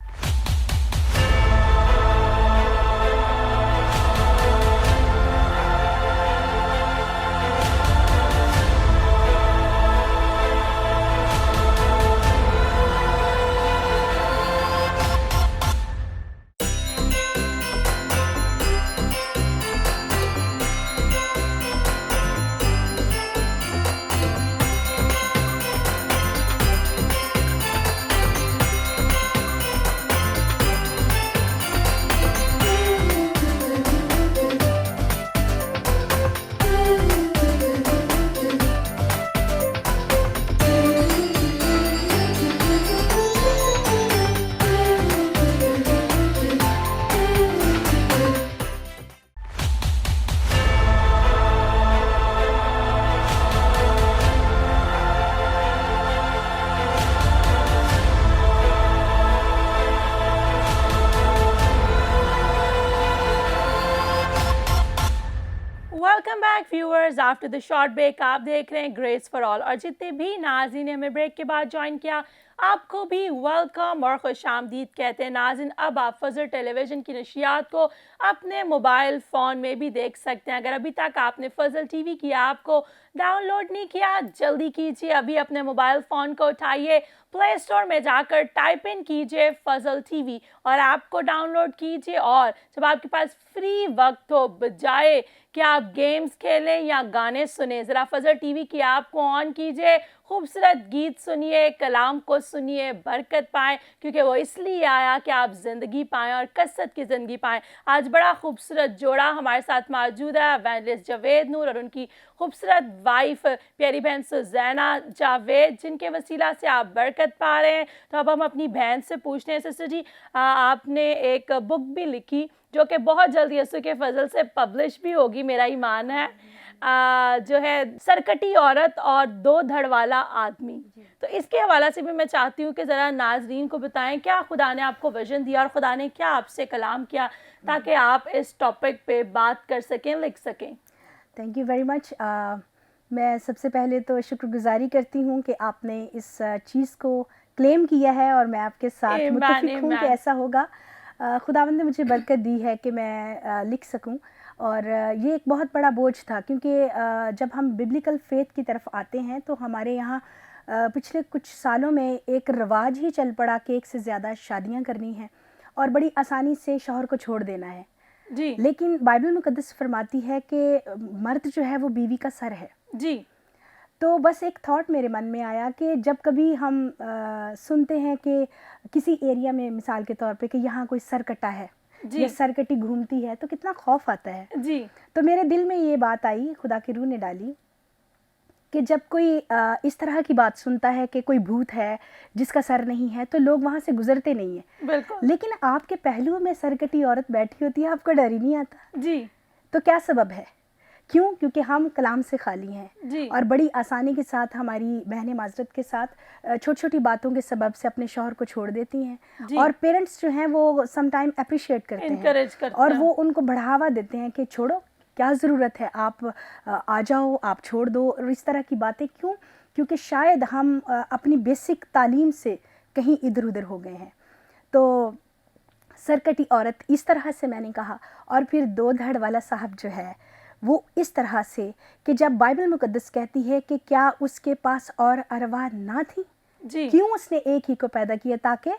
Welcome back viewers. After the short break आप देख रहे हैं ग्रेस फॉर ऑल, और जितने भी नाज़रीन ने हमें ब्रेक के बाद ज्वाइन किया आपको भी वेलकम और खुशामदीद कहते हैं। नाज़रीन, अब आप फजल टेलीविज़न की नशियात को अपने मोबाइल फ़ोन में भी देख सकते हैं। अगर अभी तक आपने फजल टीवी की ऐप को डाउनलोड नहीं किया, जल्दी कीजिए, अभी अपने मोबाइल फ़ोन को उठाइए, प्ले स्टोर में जाकर टाइप इन कीजिए फजल टीवी और ऐप को डाउनलोड कीजिए। और जब आपके पास फ्री वक्त हो, बजाय कि आप गेम्स खेलें या गाने सुने, ज़रा फजल टीवी की ऐप को ऑन कीजिए, खूबसूरत गीत सुनिए, कलाम को सुनिए, बरकत पाएँ, क्योंकि वो इसलिए आया कि आप ज़िंदगी पाएँ और कसरत की ज़िंदगी पाएँ। आज बड़ा खूबसूरत जोड़ा हमारे साथ मौजूद है, एवेंजलिस्ट जावेद नूर और उनकी खूबसूरत वाइफ प्यारी बहन सुज़ैना जावेद, जिनके वसीला से आप बरकत पा रहे हैं। तो अब हम अपनी बहन से पूछते हैं, सिस्टर जी, आपने एक बुक भी लिखी जो कि बहुत जल्दी यसु के फजल से पब्लिश भी होगी, मेरा ईमान है, जो है सरकटी औरत और दो धड़ वाला आदमी। तो इसके हवाला से भी मैं चाहती हूँ कि ज़रा नाजरीन को बताएं क्या खुदा ने आपको विजन दिया और खुदा ने क्या आपसे कलाम किया ताकि आप इस टॉपिक पे बात कर सकें, लिख सकें। Thank you very much. मैं सबसे पहले तो शुक्रगुजारी करती हूँ कि आपने इस चीज़ को क्लेम किया है और मैं आपके साथ मुत्तफिक हूँ कि ऐसा होगा। खुदावंद ने मुझे बरकत दी है कि मैं लिख सकूं, और ये एक बहुत बड़ा बोझ था, क्योंकि जब हम बिब्लिकल फेथ की तरफ आते हैं तो हमारे यहाँ पिछले कुछ सालों में एक रिवाज ही चल पड़ा कि एक से ज़्यादा शादियां करनी हैं और बड़ी आसानी से शौहर को छोड़ देना है जी। लेकिन बाइबल मुकद्दस फरमाती है कि मर्द जो है वो बीवी का सर है जी। तो बस एक थॉट मेरे मन में आया कि जब कभी हम सुनते हैं कि किसी एरिया में, मिसाल के तौर पे, कि यहाँ कोई सरकटा है या सरकटी घूमती है, तो कितना खौफ आता है जी। तो मेरे दिल में ये बात आई, खुदा की रूह ने डाली, कि जब कोई इस तरह की बात सुनता है कि कोई भूत है जिसका सर नहीं है, तो लोग वहाँ से गुजरते नहीं हैं। बिल्कुल। लेकिन आपके पहलुओं में सरकटी औरत बैठी होती है, आपको डर ही नहीं आता। जी। तो क्या सबब है? क्यों? क्योंकि हम कलाम से खाली हैं जी। और बड़ी आसानी के साथ हमारी बहनें माजरत के साथ छोटी छोटी बातों के सबब से अपने शौहर को छोड़ देती हैं, और पेरेंट्स जो हैं वो सम टाइम अप्रिशिएट करते हैं और वो उनको बढ़ावा देते हैं कि छोड़ो, क्या ज़रूरत है, आप आ जाओ, आप छोड़ दो, और इस तरह की बातें। क्यों? क्योंकि शायद हम अपनी बेसिक तालीम से कहीं इधर उधर हो गए हैं। तो सरकटी औरत इस तरह से मैंने कहा, और फिर दो धड़ वाला साहब जो है वो इस तरह से कि जब बाइबल मुकद्दस कहती है कि क्या उसके पास और अरवाह ना थी, क्यों उसने एक ही को पैदा किया ताकि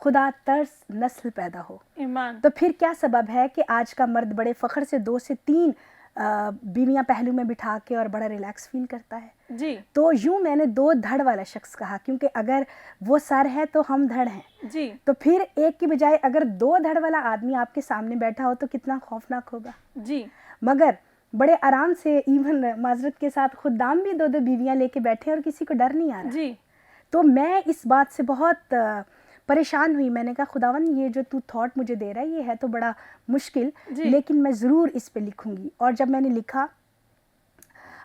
खुदा तर्स नस्ल पैदा हो। ईमान। तो फिर क्या सबब है कि आज का मर्द बड़े फ़ख्र से 2 से 3 बीवियां पहलू में बिठा के और बड़ा रिलैक्स फील करता है। जी। तो यूं मैंने दो धड़ वाला शख्स कहा, क्योंकि अगर वो सर है तो हम धड़ हैं। जी। तो फिर एक की बजाय अगर दो धड़ वाला आदमी आपके सामने बैठा हो तो कितना खौफनाक होगा। जी। मगर बड़े आराम से, इवन माजरत के साथ, खुदाम भी 2-2 बीवियां लेके बैठे और किसी को डर नहीं आ रहा। जी। तो मैं इस बात से बहुत परेशान हुई। मैंने कहा, खुदावन, ये जो तू थॉट मुझे दे रहा है ये है तो बड़ा मुश्किल, लेकिन मैं ज़रूर इस पे लिखूंगी। और जब मैंने लिखा,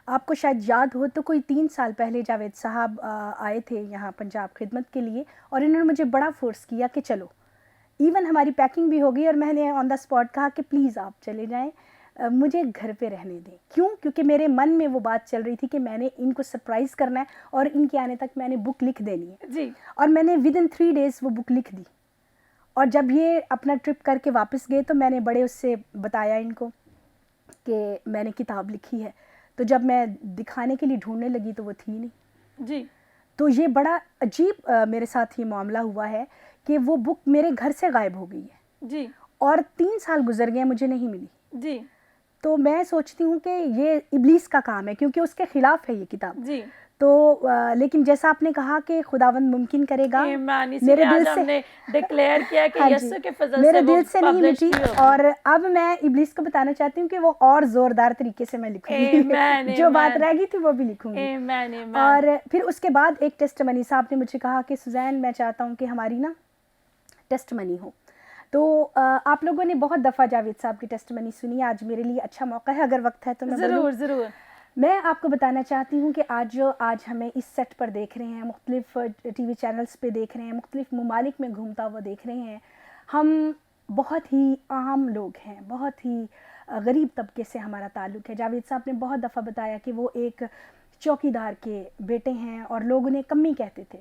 आपको शायद याद हो तो कोई 3 साल पहले जावेद साहब आए थे यहाँ पंजाब खिदमत के लिए, और इन्होंने मुझे बड़ा फोर्स किया कि चलो। इवन हमारी पैकिंग भी हो गई और मैंने ऑन द स्पॉट कहा कि प्लीज़ आप चले जाएं, मुझे घर पे रहने दें। क्यों? क्योंकि मेरे मन में वो बात चल रही थी कि मैंने इनको सरप्राइज़ करना है और इनके आने तक मैंने बुक लिख देनी है। जी। और मैंने विदिन 3 डेज़ वो बुक लिख दी। और जब ये अपना ट्रिप करके वापस गए तो मैंने बड़े उससे बताया इनको कि मैंने किताब लिखी है। तो जब मैं दिखाने के लिए ढूंढने लगी तो वो थी नहीं। जी। तो ये बड़ा अजीब मेरे साथ ये मामला हुआ है कि वो बुक मेरे घर से गायब हो गई है। जी। और 3 साल गुजर गए, मुझे नहीं मिली। जी। तो मैं सोचती हूँ कि ये इब्लीस का काम है, क्योंकि उसके खिलाफ है ये किताब। जी। तो लेकिन जैसा आपने कहा कि खुदावंद मुमकिन करेगा, मेरे दिल से हमने डिक्लेयर किया कि यीशु के फजल मेरे से दिल से नहीं मिटी, और अब मैं इब्लीस को बताना चाहती हूँ कि वो और जोरदार तरीके से मैं लिखूंगी। जो बात रह गई थी वो भी लिखूंगी। और फिर उसके बाद एक टेस्टमनी, साहब ने मुझे कहा कि सुजैन, मैं चाहता हूँ कि हमारी ना टेस्टमनी हो। तो आप लोगों ने बहुत दफ़ा जावेद साहब की टेस्टमनी सुनी, आज मेरे लिए अच्छा मौका है, अगर वक्त है तो मैं ज़रूर। मैं आपको बताना चाहती हूँ कि आज हमें इस सेट पर देख रहे हैं, मुख्तलिफ टीवी चैनल्स पे देख रहे हैं, मुख्तलिफ ममालिक में घूमता हुआ देख रहे हैं, हम बहुत ही आम लोग हैं, बहुत ही गरीब तबके से हमारा ताल्लुक़ है। जावेद साहब ने बहुत दफ़ा बताया कि वो एक चौकीदार के बेटे हैं और लोग उन्हें कम्मी कहते थे।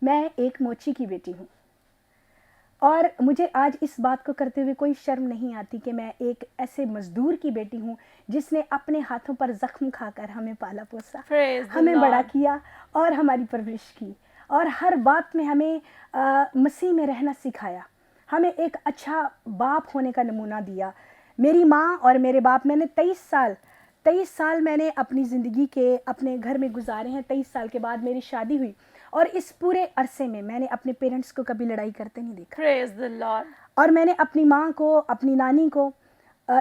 मैं एक मोची की बेटी हूँ और मुझे आज इस बात को करते हुए कोई शर्म नहीं आती कि मैं एक ऐसे मज़दूर की बेटी हूँ जिसने अपने हाथों पर ज़ख्म खाकर हमें पाला पोसा, हमें बड़ा किया और हमारी परवरिश की और हर बात में हमें मसीह में रहना सिखाया, हमें एक अच्छा बाप होने का नमूना दिया। मेरी माँ और मेरे बाप, मैंने 23 साल मैंने अपनी ज़िंदगी के अपने घर में गुजारे हैं। 23 साल के बाद मेरी शादी हुई और इस पूरे अरसे में मैंने अपने पेरेंट्स को कभी लड़ाई करते नहीं देखा। Praise the Lord. और मैंने अपनी माँ को, अपनी नानी को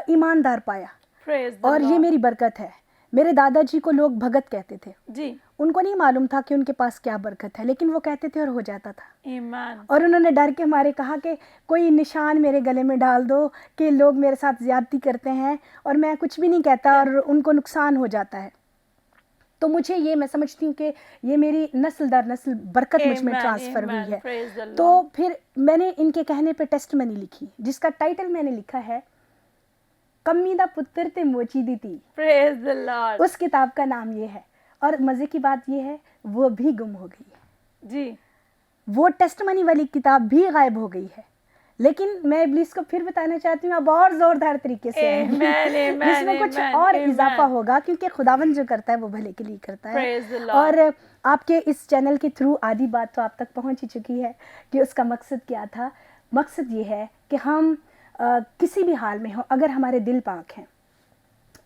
ईमानदार पाया Praise the और ये Lord. मेरी बरकत है। मेरे दादाजी को लोग भगत कहते थे, जी, उनको नहीं मालूम था कि उनके पास क्या बरकत है, लेकिन वो कहते थे और हो जाता था। Amen. और उन्होंने डर के मारे कहा कि कोई निशान मेरे गले में डाल दो कि लोग मेरे साथ ज़्यादती करते हैं और मैं कुछ भी नहीं कहता और उनको नुकसान हो जाता है। तो मुझे ये, मैं समझती हूँ कि ये मेरी नस्ल दर नस्ल बरकत मुझ में Amen, ट्रांसफ़र हुई amen. है। Praise the तो Lord. फिर मैंने इनके कहने पे टेस्टमनी लिखी जिसका टाइटल मैंने लिखा है कम्मी दा पुत्र ते मोची दी थी। Praise the Lord. उस किताब का नाम ये है और मज़े की बात ये है वो भी गुम हो गई है, जी, वो टेस्टमनी वाली किताब भी गायब हो गई है। लेकिन मैं इब्लीस को फिर बताना चाहती हूँ अब और ज़ोरदार तरीके से आएंगे, Amen, amen, जिसमें कुछ amen, और amen. इजाफा होगा क्योंकि खुदावन जो करता है वो भले के लिए करता है। Praise the Lord. और आपके इस चैनल के थ्रू आधी बात तो आप तक पहुँच ही चुकी है कि उसका मकसद क्या था। मकसद ये है कि हम किसी भी हाल में हो, अगर हमारे दिल पाक हैं,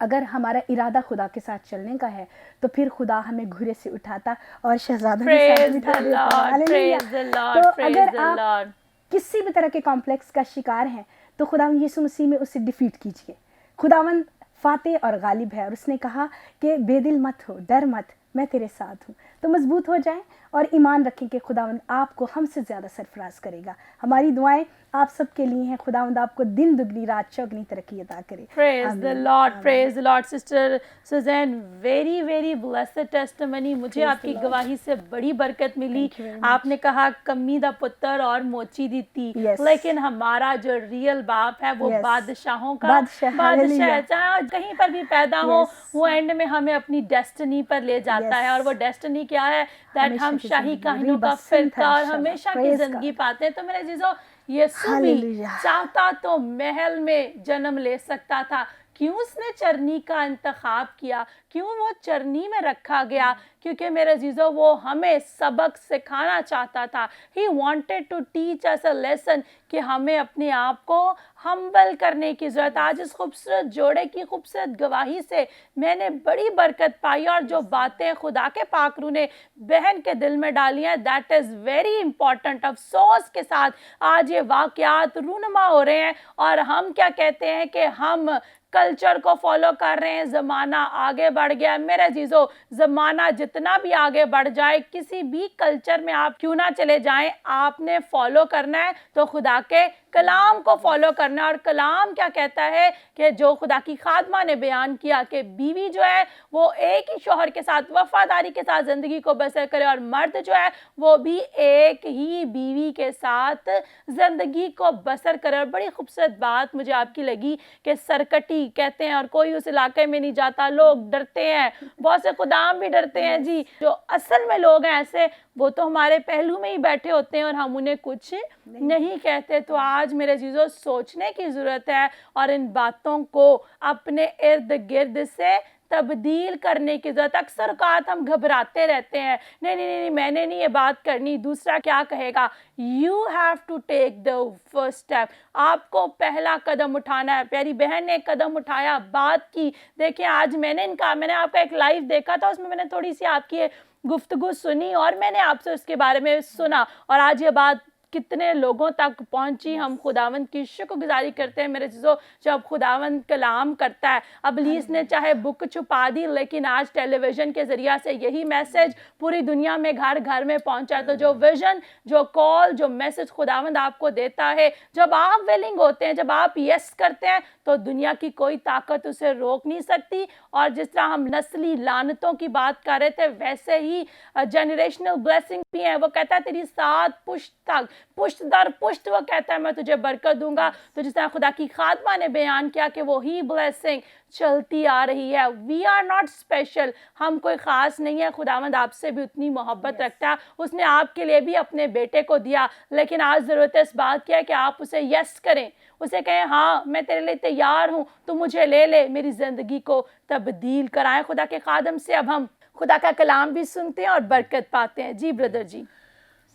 अगर हमारा इरादा खुदा के साथ चलने का है तो फिर खुदा हमें घुरे से उठाता और शहजादा के साथ Praise बिठा the देता है। Lord. Hallelujah. Praise the Lord. तो Praise अगर the आप Lord. किसी भी तरह के कॉम्प्लेक्स का शिकार हैं तो खुदावन यीशु मसीह में उसे डिफीट कीजिए। खुदावन फातेह और गालिब है और उसने कहा कि बेदिल मत हो, डर मत, मैं तेरे साथ हूँ। तो मजबूत हो जाएं और ईमान रखें कि खुदावंद आपको हमसे ज़्यादा सरफराज करेगा। हमारी दुआएं आप सबके लिए हैं। खुदावंद आपको दिन दुगनी रात चौगनी तरक्की अता करे। Praise the आमीन, Lord, आमीन। praise the Lord, Sister Suzanne. Very, very blessed testimony. मुझे Praise आपकी the Lord. गवाही से बड़ी बरकत मिली। Thank you very much. आपने कहा कम्मी दा पुत्र और मोची दी थी, Yes. लेकिन हमारा जो रियल बाप है वो Yes. बादशाहों का बादशाह, बादशाह है। hallelujah. चाहे कहीं पर भी पैदा हो, Yes. वो एंड में हमें अपनी डेस्टिनी पर ले जाता Yes. है। और वो डेस्टिनी क्या है? दैट हमेशा हम की शाही जिंदगी, काहिनों का रिबसंत फिरका और हर्षा, हमेशा की praise जिंदगी God. पाते हैं। तो मेरे जीजो, यीशु भी Hallelujah. चाहता तो महल में जन्म ले सकता था, क्यों उसने चरनी का इंतखाब किया, क्यों वो चरनी में रखा गया? क्योंकि मेरे जीजो वो हमें सबक सिखाना चाहता था। He wanted to teach us a lesson कि हमें अपने आप को हम्बल करने की ज़रूरत। आज इस खूबसूरत जोड़े की खूबसूरत गवाही से मैंने बड़ी बरकत पाई और जो बातें खुदा के पाक रूह ने बहन के दिल में डाली हैं, दैट इज़ वेरी इंपॉर्टेंट। अफसोस के साथ आज ये वाक़यात रूनुमा हो रहे हैं और हम क्या कहते हैं कि हम कल्चर को फॉलो कर रहे हैं। ज़माना आगे बढ़ गया। मेरे जीजो, ज़माना जितना भी आगे बढ़ जाए, किसी भी कल्चर में आप क्यों ना चले जाएं, आपने फॉलो करना है तो खुदा के कलाम को फॉलो करना है। और कलाम क्या कहता है कि जो खुदा की खादमा ने बयान किया कि बीवी जो है वो एक ही शौहर के साथ वफादारी के साथ ज़िंदगी को बसर करे और मर्द जो है वो भी एक ही बीवी के साथ ज़िंदगी को बसर करे। और बड़ी खूबसूरत बात मुझे आपकी लगी कि सरकटी कहते हैं और कोई उस इलाके में नहीं जाता, लोग डरते हैं, बहुत से खुदाम भी डरते हैं जी। जो असल में लोग हैं ऐसे, वो तो हमारे पहलू में ही बैठे होते हैं और हम उन्हें कुछ नहीं कहते। तो आज मेरे जीजों, सोचने की ज़रूरत है और इन बातों को अपने इर्द गिर्द से तब्दील करने की ज़रूरत। अक्सर औक़ात हम घबराते रहते हैं, नहीं, मैंने नहीं ये बात करनी, दूसरा क्या कहेगा। You have to take the first step. आपको पहला कदम उठाना है। प्यारी बहन ने कदम उठाया, बात की। देखिए आज मैंने आपका एक लाइव देखा था, उसमें मैंने थोड़ी सी आपकी गुफ्तगू सुनी और मैंने आपसे उसके बारे में सुना और आज ये बात कितने लोगों तक पहुंची। हम खुदावंद की शुक्रगुजारी करते हैं मेरे चीज़ों, जब खुदावंद कलाम करता है। अबलीस ने चाहे बुक छुपा दी, लेकिन आज टेलीविज़न के ज़रिए से यही मैसेज पूरी दुनिया में घर घर में पहुंचा। तो जो विज़न, जो कॉल, जो मैसेज खुदावंद आपको देता है, जब आप विलिंग होते हैं, जब आप यस करते हैं, तो दुनिया की कोई ताकत उसे रोक नहीं सकती। और जिस तरह हम नस्ली लानतों की बात कर रहे थे, वैसे ही जनरेशनल ब्लेसिंग भी है। वो कहता है तेरी 7 पुश्त तक, पुश्त दर पुश्त, वो कहता है मैं तुझे बरकत दूंगा। तो जिस तरह खुदा की खादमा ने बयान किया कि वो ही ब्लेसिंग चलती आ रही है। वी आर नॉट स्पेशल, हम कोई ख़ास नहीं है। खुदावंद आपसे भी उतनी मोहब्बत रखता है, उसने आपके लिए भी अपने बेटे को दिया। लेकिन आज ज़रूरत है इस बात की है कि आप उसे यस करें, उसे कहें हाँ मैं तेरे लिए तैयार हूँ, तो मुझे ले ले, मेरी ज़िंदगी को तब्दील कराएं। खुदा के खादम से अब हम खुदा का कलाम भी सुनते हैं और बरकत पाते हैं। जी ब्रदर जी।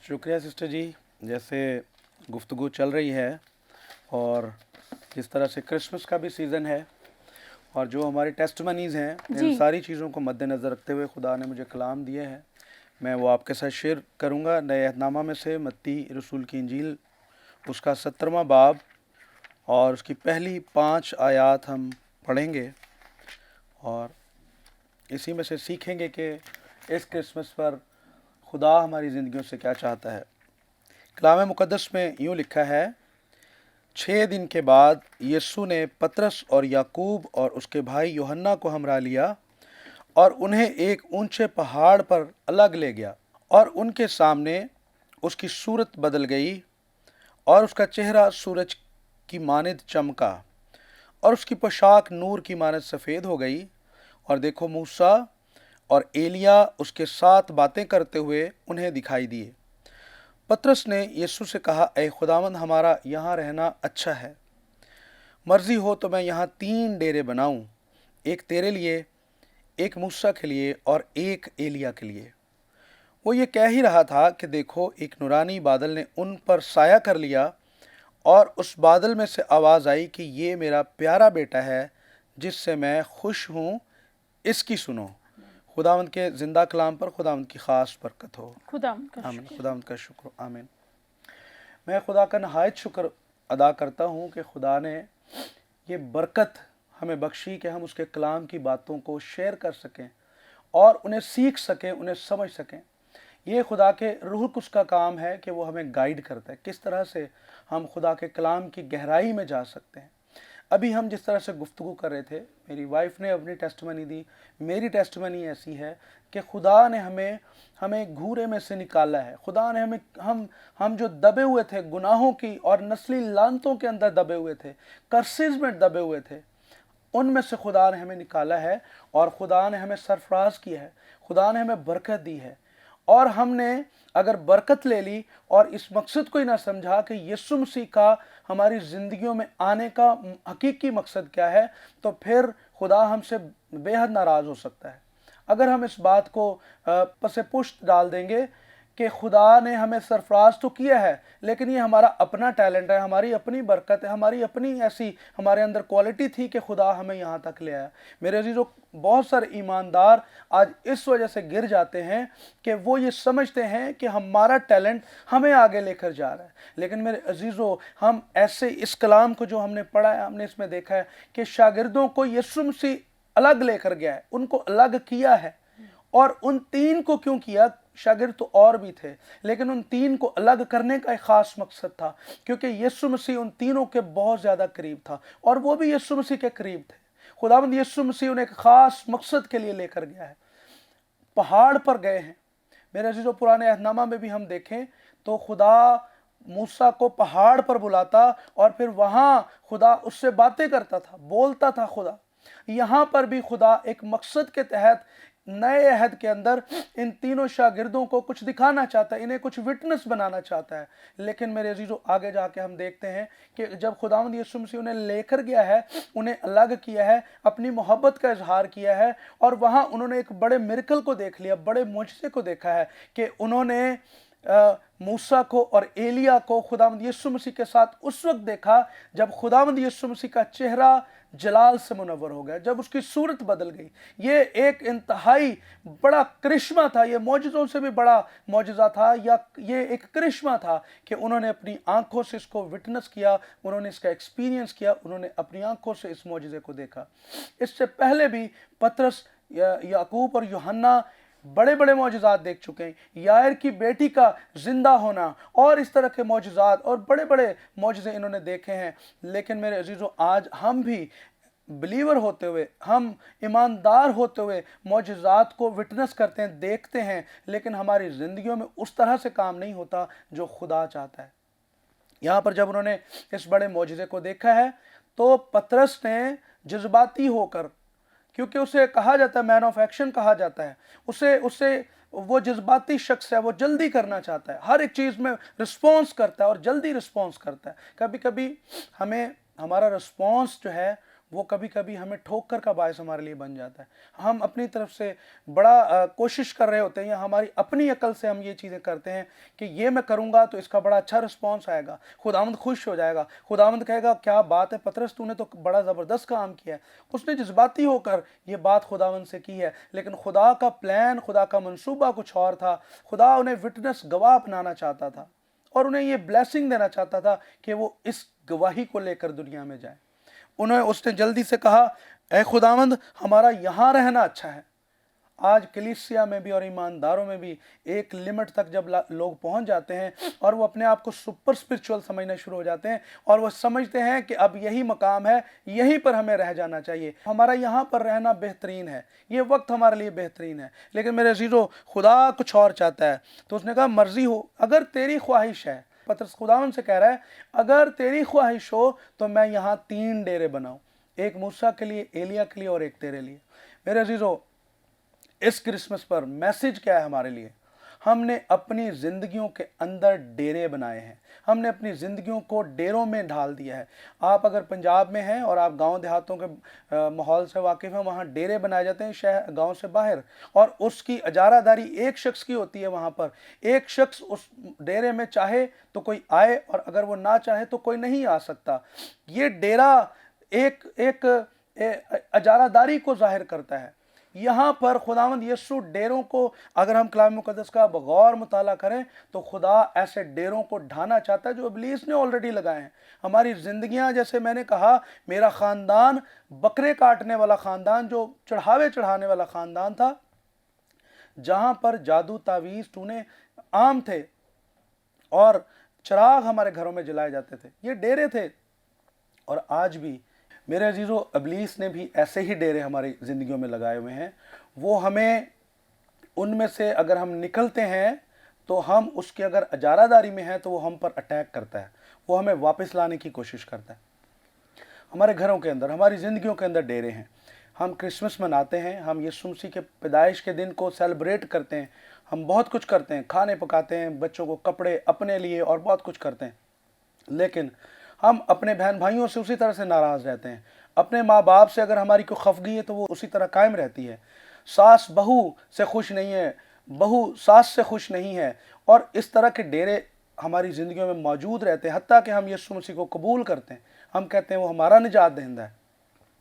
शुक्रिया सिस्टर जी। जैसे गुफ्तगू चल रही है और जिस तरह से क्रिसमस का भी सीज़न है और जो हमारी टेस्टमनीज़ हैं, इन सारी चीज़ों को मद्देनज़र रखते हुए खुदा ने मुझे कलाम दिए हैं, मैं वो आपके साथ शेयर करूँगा। नए अहदनामा में से मत्ती रसूल की इंजील उसका 17वां बाब और उसकी पहली 5 आयात हम पढ़ेंगे और इसी में से सीखेंगे कि इस क्रिसमस पर खुदा हमारी ज़िंदगियों से क्या चाहता है। कलाम मुक़द्दस में यूँ लिखा है, 6 दिन के बाद यीशु ने पतरस और याकूब और उसके भाई यूहन्ना को हमरा लिया और उन्हें एक ऊंचे पहाड़ पर अलग ले गया और उनके सामने उसकी सूरत बदल गई और उसका चेहरा सूरज की मानद चमका और उसकी पोशाक नूर की मानद सफ़ेद हो गई। और देखो मूसा और एलिया उसके साथ बातें करते हुए उन्हें दिखाई दिए। पतरस ने यीशु से कहा, ऐ खुदावंद, हमारा यहाँ रहना अच्छा है। मर्जी हो तो मैं यहाँ 3 डेरे बनाऊं, एक तेरे लिए, एक मूसा के लिए और एक एलिया के लिए। वो ये कह ही रहा था कि देखो एक नूरानी बादल ने उन पर साया कर लिया और उस बादल में से आवाज़ आई कि ये मेरा प्यारा बेटा है जिससे मैं खुश हूँ, इसकी सुनो। खुदावंद के ज़िंदा कलाम पर खुदावंद की ख़ास बरकत हो। आमीन। खुदावंद का शुक्र। आमीन। मैं खुदा का नहायत शुक्र अदा करता हूँ कि खुदा ने ये बरकत हमें बख्शी कि हम उसके कलाम की बातों को शेयर कर सकें और उन्हें सीख सकें, उन्हें समझ सकें। ये खुदा के रूह कुस का काम है कि वो हमें गाइड करता है किस तरह से हम खुदा के कलाम की गहराई में जा सकते हैं। अभी हम जिस तरह से गुफ्तगू कर रहे थे, मेरी वाइफ ने अपनी टेस्टमनी दी, मेरी टेस्टमनी ऐसी है कि खुदा ने हमें घूरे में से निकाला है। खुदा ने हम जो दबे हुए थे गुनाहों की और नस्ली लानतों के अंदर दबे हुए थे, कर्सेस में दबे हुए थे, उनमें से खुदा ने हमें निकाला है और खुदा ने हमें सरफराज किया है, खुदा ने हमें बरकत दी है। और हमने अगर बरकत ले ली और इस मकसद को ही ना समझा कि यीशु मसीह का हमारी ज़िंदगियों में आने का हकीकी मकसद क्या है, तो फिर खुदा हमसे बेहद नाराज़ हो सकता है। अगर हम इस बात को पसे पुष्ट डाल देंगे कि खुदा ने हमें सरफराज तो किया है, लेकिन ये हमारा अपना टैलेंट है, हमारी अपनी बरकत है, हमारी अपनी ऐसी हमारे अंदर क्वालिटी थी कि खुदा हमें यहाँ तक ले आया। मेरे अजीज़ों, बहुत सारे ईमानदार आज इस वजह से गिर जाते हैं कि वो ये समझते हैं कि हमारा टैलेंट हमें आगे लेकर जा रहा है। लेकिन मेरे अजीज़ों, हम ऐसे इस कलाम को जो हमने पढ़ा है, हमने इसमें देखा है कि शागिर्दों को यीशु मसीह अलग लेकर गया है, उनको अलग किया है। और उन 3 को क्यों किया? शागिर्द तो और भी थे, लेकिन उन 3 को अलग करने का एक ख़ास मकसद था, क्योंकि यीशु मसीह उन तीनों के बहुत ज़्यादा करीब था और वो भी यीशु मसीह के करीब थे। खुदावंद यीशु मसीह उन्हें एक ख़ास मकसद के लिए लेकर गया है। पहाड़ पर गए हैं। मेरे अजीज़ों, पुराने अहदनामा में भी हम देखें तो खुदा मूसा को पहाड़ पर बुलाता और फिर वहाँ खुदा उससे बातें करता था, बोलता था खुदा। यहाँ पर भी खुदा एक मकसद के तहत नए अहद के अंदर इन तीनों शागिर्दों को कुछ दिखाना चाहता है, इन्हें कुछ विटनेस बनाना चाहता है। लेकिन मेरे अजीज़ों, आगे जाके हम देखते हैं कि जब खुदावंद यीशु मसीह उन्हें लेकर गया है, उन्हें अलग किया है, अपनी मोहब्बत का इजहार किया है और वहाँ उन्होंने एक बड़े मिरेकल को देख लिया, बड़े मुझसे को देखा है कि उन्होंने मूसा को और एलिया को खुदावंद यीशु मसीह के साथ उस वक्त देखा जब खुदावंद यीशु मसीह का चेहरा जलाल से मुनव्वर हो गया, जब उसकी सूरत बदल गई। ये एक इंतहाई बड़ा करिश्मा था, ये मौजज़ों से भी बड़ा मौजज़ा था, या ये एक करिश्मा था कि उन्होंने अपनी आंखों से इसको विटनेस किया, उन्होंने इसका एक्सपीरियंस किया, उन्होंने अपनी आंखों से इस मौजज़े को देखा। इससे पहले भी पतरस, याकूब और यूहन्ना बड़े बड़े मौजज़ात देख चुके हैं। यायर की बेटी का ज़िंदा होना और इस तरह के मौजज़ात और बड़े बड़े मौजज़े इन्होंने देखे हैं। लेकिन मेरे अजीज़ों, आज हम भी बिलीवर होते हुए, हम ईमानदार होते हुए मौजज़ात को विटनेस करते हैं, देखते हैं, लेकिन हमारी ज़िंदगियों में उस तरह से काम नहीं होता जो खुदा चाहता है। यहाँ पर जब उन्होंने इस बड़े मौजज़े को देखा है तो पतरस ने जज्बाती होकर, क्योंकि उसे कहा जाता है मैन ऑफ एक्शन कहा जाता है, उसे वो जज्बाती शख्स है, वो जल्दी करना चाहता है, हर एक चीज़ में रिस्पॉन्स करता है और जल्दी रिस्पॉन्स करता है। कभी कभी हमें हमारा रिस्पॉन्स जो है वो कभी कभी हमें ठोकर का बायस हमारे लिए बन जाता है। हम अपनी तरफ से बड़ा कोशिश कर रहे होते हैं, या हमारी अपनी अकल से हम ये चीज़ें करते हैं कि ये मैं करूँगा तो इसका बड़ा अच्छा रिस्पॉन्स आएगा, खुदावंद खुश हो जाएगा, खुदावंद कहेगा क्या बात है पतरस, तूने तो बड़ा ज़बरदस्त काम किया है। उसने जज्बाती होकर ये बात खुदावंद से की है, लेकिन खुदा का प्लान, खुदा का मंसूबा कुछ और था। खुदा उन्हें विटनेस, गवाह बनाना चाहता था और उन्हें ये ब्लेसिंग देना चाहता था कि वो इस गवाही को लेकर दुनिया में जाए। उसने जल्दी से कहा, ऐ खुदावंद, हमारा यहाँ रहना अच्छा है। आज कलीसिया में भी और ईमानदारों में भी एक लिमिट तक जब लोग पहुंच जाते हैं और वो अपने आप को सुपर स्पिरिचुअल समझना शुरू हो जाते हैं और वो समझते हैं कि अब यही मकाम है, यहीं पर हमें रह जाना चाहिए, हमारा यहाँ पर रहना बेहतरीन है, ये वक्त हमारे लिए बेहतरीन है। लेकिन मेरे अजीज़ों, खुदा कुछ और चाहता है। तो उसने कहा, मर्जी हो, अगर तेरी ख्वाहिश है। पतरस खुदावन से कह रहा है, अगर तेरी ख्वाहिश हो तो मैं यहाँ 3 डेरे बनाऊं, एक मूसा के लिए, एलिया के लिए और एक तेरे लिए। मेरे अजीज़ों, इस क्रिसमस पर मैसेज क्या है हमारे लिए? हमने अपनी ज़िंदगियों के अंदर डेरे बनाए हैं, हमने अपनी ज़िंदगियों को डेरों में ढाल दिया है। आप अगर पंजाब में हैं और आप गांव देहातों के माहौल से वाकिफ़ हैं, वहाँ डेरे बनाए जाते हैं शहर गांव से बाहर, और उसकी इजारादारी एक शख्स की होती है। वहाँ पर एक शख्स उस डेरे में चाहे तो कोई आए और अगर वो ना चाहे तो कोई नहीं आ सकता। ये डेरा एक इजारादारी को जाहिर करता है। यहाँ पर खुदावंद यीशु डेरों को, अगर हम कलाम मुकद्दस का बगौर मुताला करें तो खुदा ऐसे डेरों को ढाना चाहता है जो इब्लीस ने ऑलरेडी लगाए हैं। हमारी ज़िंदगियाँ, जैसे मैंने कहा, मेरा ख़ानदान बकरे काटने वाला ख़ानदान, जो चढ़ावे चढ़ाने वाला ख़ानदान था, जहाँ पर जादू तावीज़ टूने आम थे और चिराग हमारे घरों में जलाए जाते थे, ये डेरे थे। और आज भी मेरे अजीज़ों, इब्लीस ने भी ऐसे ही डेरे हमारी ज़िंदगियों में लगाए हुए हैं। वो हमें उनमें से अगर हम निकलते हैं तो हम उसके अगर इजारादारी में हैं तो वो हम पर अटैक करता है, वो हमें वापस लाने की कोशिश करता है। हमारे घरों के अंदर, हमारी ज़िंदगियों के अंदर डेरे हैं। हम क्रिसमस मनाते हैं, हम यीशु मसीह के पैदाइश के दिन को सेलिब्रेट करते हैं, हम बहुत कुछ करते हैं, खाने पकाते हैं, बच्चों को कपड़े अपने लिए और बहुत कुछ करते हैं। लेकिन हम अपने बहन भाइयों से उसी तरह से नाराज़ रहते हैं। अपने माँ बाप से अगर हमारी कोई खफगी है तो वो उसी तरह कायम रहती है। सास बहू से खुश नहीं है, बहू सास से खुश नहीं है, और इस तरह के डेरे हमारी ज़िंदगियों में मौजूद रहते हैं। हत्ता कि हम यीशु मसीह को कबूल करते हैं, हम कहते हैं वो हमारा निजात दहिंदा है।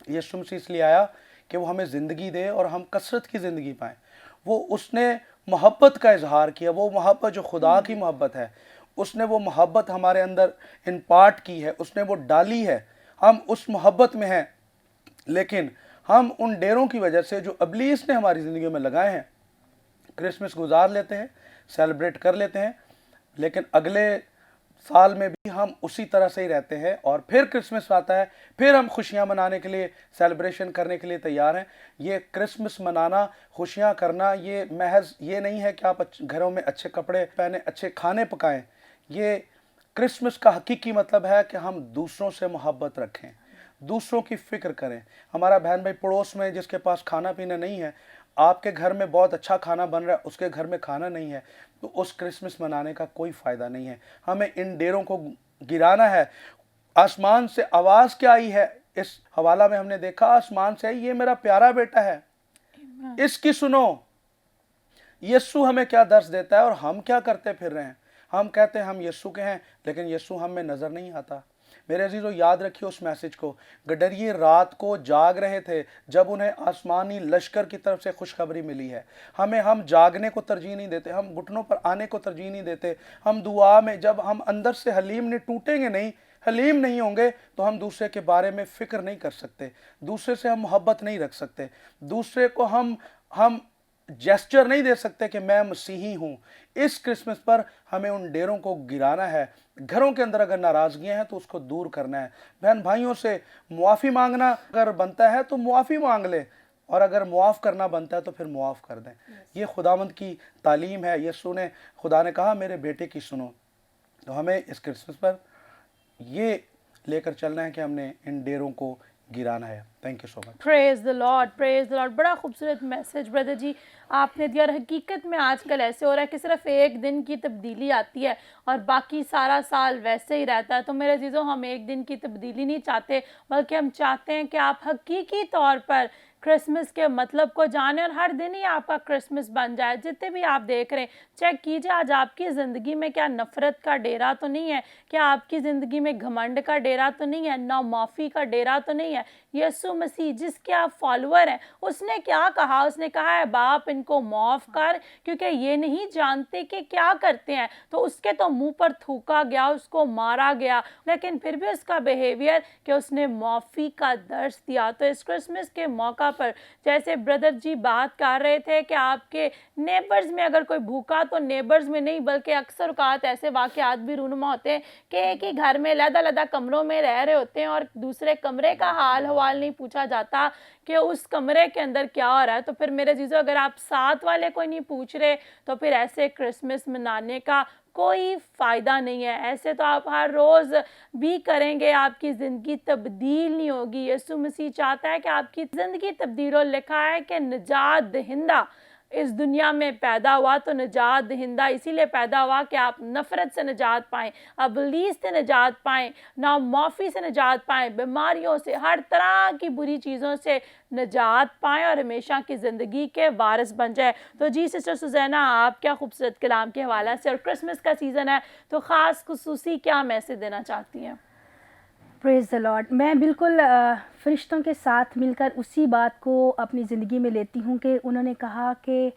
यीशु मसीह इसलिए आया कि वो हमें ज़िंदगी दे और हम कसरत की ज़िंदगी पाएँ। वो उसने मोहब्बत का इजहार किया, वो मोहब्बत जो खुदा की मोहब्बत है, उसने वो मोहब्बत हमारे अंदर इम्पार्ट की है, उसने वो डाली है, हम उस मोहब्बत में हैं। लेकिन हम उन डेरों की वजह से जो इब्लीस ने हमारी ज़िंदगी में लगाए हैं, क्रिसमस गुजार लेते हैं, सेलिब्रेट कर लेते हैं, लेकिन अगले साल में भी हम उसी तरह से ही रहते हैं और फिर क्रिसमस आता है, फिर हम खुशियां मनाने के लिए, सेलिब्रेशन करने के लिए तैयार हैं। ये क्रिसमस मनाना, खुशियां करना, ये महज ये नहीं है कि आप घरों में अच्छे कपड़े पहने, अच्छे खाने पकाएं। ये क्रिसमस का हकीकी मतलब है कि हम दूसरों से मोहब्बत रखें, दूसरों की फ़िक्र करें। हमारा बहन भाई पड़ोस में जिसके पास खाना पीना नहीं है, आपके घर में बहुत अच्छा खाना बन रहा है, उसके घर में खाना नहीं है, तो उस क्रिसमस मनाने का कोई फ़ायदा नहीं है। हमें इन डेरों को गिराना है। आसमान से आवाज़ क्या आई है? इस हवाला में हमने देखा, आसमान से आई, ये मेरा प्यारा बेटा है, इसकी सुनो। यीशु हमें क्या दर्श देता है और हम क्या करते फिर रहे हैं? हम कहते हैं हम यीशु के हैं, लेकिन यीशु हम में नज़र नहीं आता। मेरे अजीज़ों, याद रखिए उस मैसेज को। गडरिये रात को जाग रहे थे जब उन्हें आसमानी लश्कर की तरफ से खुशखबरी मिली है। हम जागने को तरजीह नहीं देते, हम घुटनों पर आने को तरजीह नहीं देते। हम दुआ में जब हम अंदर से हलीम नहीं टूटेंगे, नहीं हलीम नहीं होंगे, तो हम दूसरे के बारे में फ़िक्र नहीं कर सकते, दूसरे से हम मोहब्बत नहीं रख सकते, दूसरे को हम जेस्चर नहीं दे सकते कि मैं मसीही हूँ। इस क्रिसमस पर हमें उन डेरों को गिराना है। घरों के अंदर अगर नाराज़गियाँ हैं तो उसको दूर करना है। बहन भाइयों से मुआफ़ी मांगना अगर बनता है तो मुआफ़ी मांग ले, और अगर मुआफ़ करना बनता है तो फिर मुआफ़ कर दें। ये खुदावंद की तालीम है। यीशु ने, खुदा ने कहा मेरे बेटे की सुनो। तो हमें इस क्रिसमस पर ये लेकर चलना है कि हमने इन डेरों को गिराना है। Thank you so much. Praise the Lord, praise the Lord. बड़ा खूबसूरत मैसेज ब्रदर जी आपने दिया। और हकीकत में आजकल ऐसे हो रहा है कि सिर्फ एक दिन की तब्दीली आती है और बाकी सारा साल वैसे ही रहता है। तो मेरे अजीज़ों, हम एक दिन की तब्दीली नहीं चाहते, बल्कि हम चाहते हैं कि आप हकीकी तौर पर क्रिसमस के मतलब को जाने और हर दिन ही आपका क्रिसमस बन जाए। जितने भी आप देख रहे हैं, चेक कीजिए आज आपकी ज़िंदगी में क्या नफ़रत का डेरा तो नहीं है, क्या आपकी ज़िंदगी में घमंड का डेरा तो नहीं है, ना माफ़ी का डेरा तो नहीं है। यीशु मसीह जिसके आप फॉलोअर हैं, उसने क्या कहा? उसने कहा है बाप इनको माफ़ कर, क्योंकि ये नहीं जानते कि क्या करते हैं। तो उसके तो मुंह पर थूका गया, उसको मारा गया, लेकिन फिर भी उसका बिहेवियर कि उसने माफ़ी का दर्श दिया। तो इस क्रिसमस के मौका पर जैसे ब्रदर जी बात कर रहे थे कि आपके नेबर्स में अगर कोई भूखा, तो नेबर्स में नहीं बल्कि अक्सर औकात ऐसे वाक़यात भी रूनुमा होते हैं कि एक ही घर में अलग-अलग कमरों में रह रहे होते हैं और दूसरे कमरे का हाल हवाल नहीं पूछा जाता कि उस कमरे के अंदर क्या हो रहा है। तो फिर मेरे जीजो, अगर आप साथ वाले को नहीं पूछ रहे तो फिर ऐसे क्रिसमस मनाने का कोई फ़ायदा नहीं है। ऐसे तो आप हर रोज़ भी करेंगे, आपकी ज़िंदगी तब्दील नहीं होगी। यीशु मसीह चाहता है कि आपकी ज़िंदगी तब्दील हो। लिखा है कि निजात दहिंदा इस दुनिया में पैदा हुआ, तो निजात दहिंदा इसीलिए पैदा हुआ कि आप नफ़रत से निजात पाएँ, अबलीस से निजात पाएँ, नामाफ़ी से निजात पाएँ, बीमारियों से, हर तरह की बुरी चीज़ों से निजात पाएँ और हमेशा की ज़िंदगी के वारिस बन जाए। तो जी सिस्टर सुज़ैना, आप क्या खूबसूरत कलाम के हवाले से, और क्रिसमस का सीज़न है तो ख़ास खुसूसी क्या मैसेज देना चाहती हैं? Praise the Lord. मैं बिल्कुल फ़रिश्तों के साथ मिलकर उसी बात को अपनी ज़िंदगी में लेती हूँ कि उन्होंने कहा कि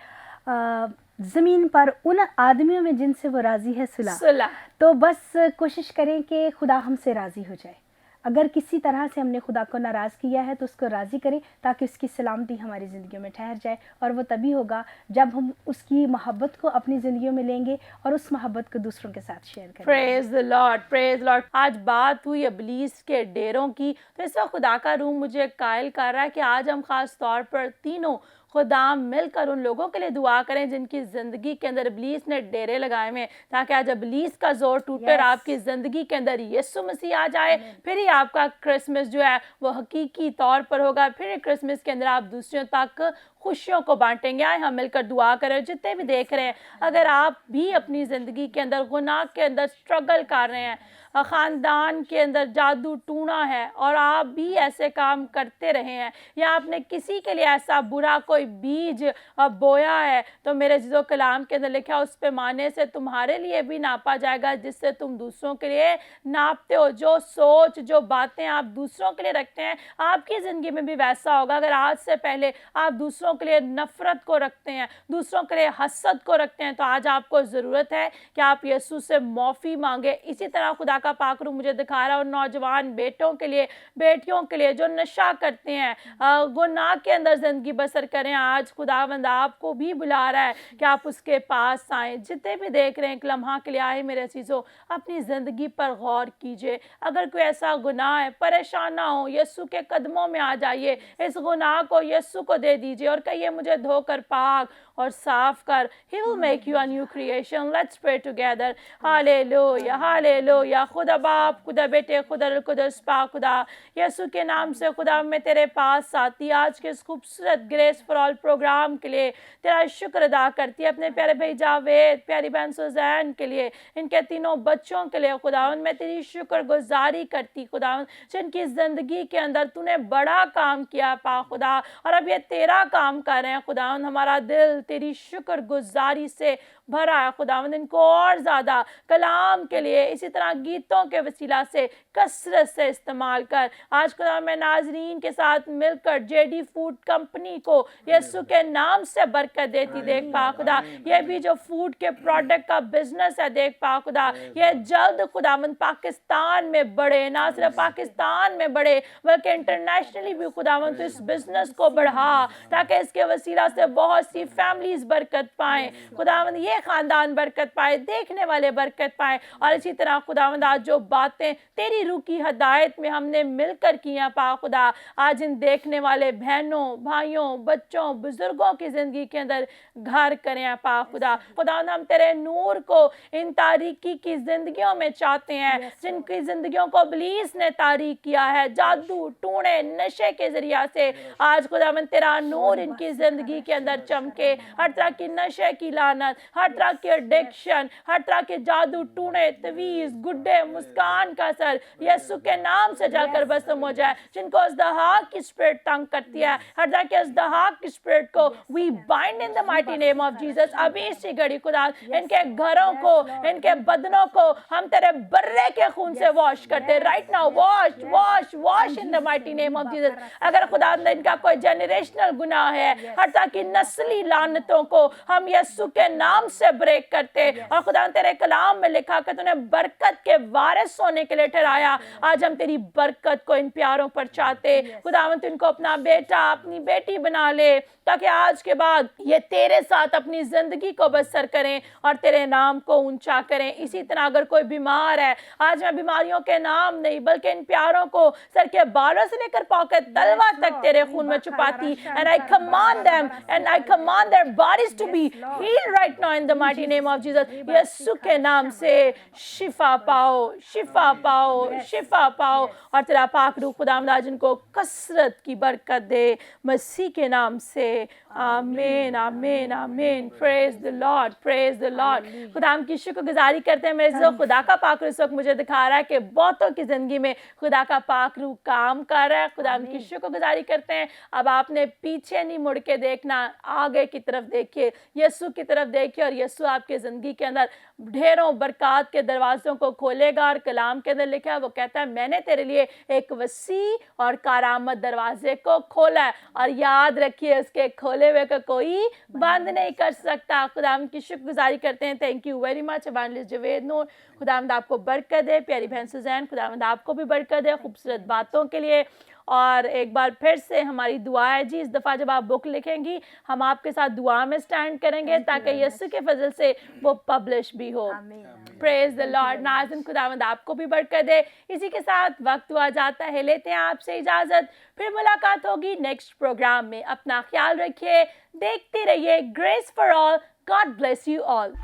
ज़मीन पर उन आदमियों में जिनसे वो राज़ी है सुलह। तो बस कोशिश करें कि खुदा हमसे राज़ी हो जाए। अगर किसी तरह से हमने खुदा को नाराज़ किया है तो उसको राज़ी करें, ताकि उसकी सलामती हमारी ज़िंदगियों में ठहर जाए। और वो तभी होगा जब हम उसकी मोहब्बत को अपनी ज़िंदगियों में लेंगे और उस मोहब्बत को दूसरों के साथ शेयर करेंगे। Praise the Lord, praise Lord. आज बात हुई इब्लीस के डेरों की, तो इस वक्त खुदा का रूह मुझे कायल कर रहा है कि आज हम ख़ास तौर पर तीनों खुदा मिलकर उन लोगों के लिए दुआ करें जिनकी ज़िंदगी के अंदर इब्लीस ने डेरे लगाए हुए हैं, ताकि आज इब्लीस का जोर टूटे और आपकी ज़िंदगी के अंदर यीशु मसीह आ जाए। फिर ही आपका क्रिसमस जो है वो हकीकी तौर पर होगा। फिर क्रिसमस के अंदर आप दूसरों तक खुशियों को बांटेंगे। आए हम मिलकर दुआ करें। जितने भी देख रहे हैं, अगर आप भी अपनी ज़िंदगी के अंदर गुनाह के अंदर स्ट्रगल कर रहे हैं, ख़ानदान के अंदर जादू टूना है और आप भी ऐसे काम करते रहे हैं, या आपने किसी के लिए ऐसा बुरा कोई बीज बोया है, तो मेरे जिज़ो कलाम के अंदर लिखा उस पैमाने से तुम्हारे लिए भी नापा जाएगा जिससे तुम दूसरों के लिए नापते हो। जो सोच, जो बातें आप दूसरों के लिए रखते हैं, आपकी ज़िंदगी में भी वैसा होगा। अगर आज से पहले आप दूसरों के लिए नफ़रत को रखते हैं, दूसरों के लिए हसद को रखते हैं, तो आज आपको ज़रूरत है कि आप यीशु से माफ़ी मांगे। इसी तरह खुदा का पाक रूह मुझे दिखा रहा है उन नौजवान बेटों के लिए, बेटियों के लिए जो नशा करते हैं, गुनाह के अंदर ज़िंदगी बसर करें। आज खुदावंद आपको भी बुला रहा है कि आप उसके पास आएँ। जितने भी देख रहे हैं, एक लम्हा के लिए आए मेरे अज़ीज़ों, अपनी ज़िंदगी पर गौर कीजिए। अगर कोई ऐसा गुनाह है, परेशान ना हो, यीशु के कदमों में आ जाइए, इस गुनाह को यीशु को दे दीजिए और कहिए मुझे धोकर पाक और साफ कर। He will make you a new creation. Let's pray together. Hallelujah, hallelujah। खुदा बाप, खुदा बेटे, खुदा रुल कुदस पाक खुदा, यीशु के नाम से खुदा मैं तेरे पास आती आज के इस खूबसूरत ग्रेस फॉर ऑल प्रोग्राम के लिए तेरा शुक्र अदा करती है। अपने प्यारे भाई जावेद, प्यारी बहन सुजैन के लिए, इनके तीनों बच्चों के लिए खुदावन मैं तेरी शुक्रगुजारी करती खुदावन, जिनकी ज़िंदगी के अंदर तूने बड़ा काम किया पा खुदा, और अब ये तेरा काम कर रहे हैं खुदावन। हमारा दिल तेरी शुक्रगुजारी से भरा है। खुदावंद इनको और ज़्यादा कलाम के लिए इसी तरह गीतों के वसीला से कसरत से इस्तेमाल कर। आज खुदा मैं नाजरीन के साथ मिलकर जेडी फूड कंपनी को यीशु के नाम से बरकत देती देख पा खुदा। ये भी जो फूड के प्रोडक्ट का बिजनेस है देख पा खुदा, ये जल्द खुदावंद पाकिस्तान में बढ़े, ना सिर्फ पाकिस्तान में बढ़े बल्कि इंटरनेशनली भी खुदावंद तो इस बिजनेस को बढ़ा, ताकि इसके वसीला से बहुत सी फैमिलीज बरकत पाएं खुदावंद, ये खानदान बरकत पाए, देखने वाले बरकत पाए। और इसी तरह खुदावंद आज जो बातें तेरी रूह की हदायत में हमने मिलकर किया पा खुदा, आज इन देखने वाले बहनों भाइयों बच्चों बुजुर्गों की जिंदगी के अंदर घर करें पा खुदा। खुदावंद हम तेरे नूर को इन तारीकी की जिंदगियों में चाहते हैं, जिनकी जिंदगियों को इब्लीस ने तारीक किया है जादू टूणे नशे के जरिया से। आज खुदावंद तेरा नूर इनकी जिंदगी के अंदर चमके, हर तरह की नशे की लानत, हर तरह की एडिक्शन, हर तरह के जादू टूणे तवीज गुड्डे मुस्कान का असर यीशु के नाम से जलकर भस्म हो जाए। जिनको अज़दहा की स्पिरिट तंग करती है, हर तरह के अज़दहा की स्पिरिट को we bind in the mighty name of Jesus. अभी इसी घड़ी खुदा इनके घरों को इनके बदनों को हम तेरे बर्रे के खून से वॉश करते right now, wash wash wash in the mighty name of Jesus. अगर खुदा इनका कोई जेनरेशनल गुनाह है, हर तरह की नस्ली लानतों को हम यीशु के नाम से ब्रेक करते। और खुदा तेरे कलाम में लिखा कि तूने बरकत के वारिस होने के लिए ठहराया, आज हम तेरी बरकत को इन प्यारों पर चाहते। खुदावंद इनको अपना बेटा अपनी बेटी बना ले, ताकि आज के बाद ये तेरे साथ अपनी जिंदगी को बसर करें और तेरे नाम को ऊंचा करें। इसी तरह अगर कोई बीमार है, आज मैं बीमारियों के नाम नहीं बल्कि इन प्यारों को सर के बालों से लेकर पांव के तलवा तक तेरे खून में छुपाती। And I command them and I command their bodies to be healed right now in the mighty name of Jesus. यीशु के नाम से शिफा पाओ, शिफा पाओ, शिफा पाओ। और तेरा पाक रूह खुदावंद आज इनको कसरत की बरकत दे मसीह के नाम से। आमीन आमीन आमीन। Praise the Lord, praise the Lord. खुदा की शुक्रगुजारी करते हैं मेरे जो खुदा का पाक रूह इस वक्त मुझे दिखा रहा है कि बहुतों की जिंदगी में खुदा का पाक रूह काम कर रहा है। खुदा की शुक्रगुजारी करते हैं। अब आपने पीछे नहीं मुड़ के देखना, आगे की तरफ देखिए, यीशु की तरफ देखिए और यीशु आपके जिंदगी के अंदर ढेरों बरकत के दरवाजों को खोलेगा। और कलाम के अंदर लिखा है, वो कहता है मैंने तेरे लिए एक वसी और कारामद दरवाजे को खोला है, और याद रखिए उसके खोले हुए को कोई बंद नहीं कर सकता। खुदाम की शुक्रगुजारी करते हैं। Thank you very much evangelist Javed Noor. खुदावंद आपको बरकत दे। प्यारी बहन सुजैन, खुदावंद आपको भी बरकत दे खूबसूरत बातों के लिए। और एक बार फिर से हमारी दुआ है जी, इस दफ़ा जब आप बुक लिखेंगी हम आपके साथ दुआ में स्टैंड करेंगे ताकि यीशु के फजल से वो पब्लिश भी हो। Praise the Lord. नाज़रीन खुदावंद आपको भी बरकत दे। इसी के साथ वक्त हुआ जाता है, लेते हैं आपसे इजाज़त। फिर मुलाकात होगी नेक्स्ट प्रोग्राम में। अपना ख्याल रखिए, देखते रहिए grace for all. God bless you all.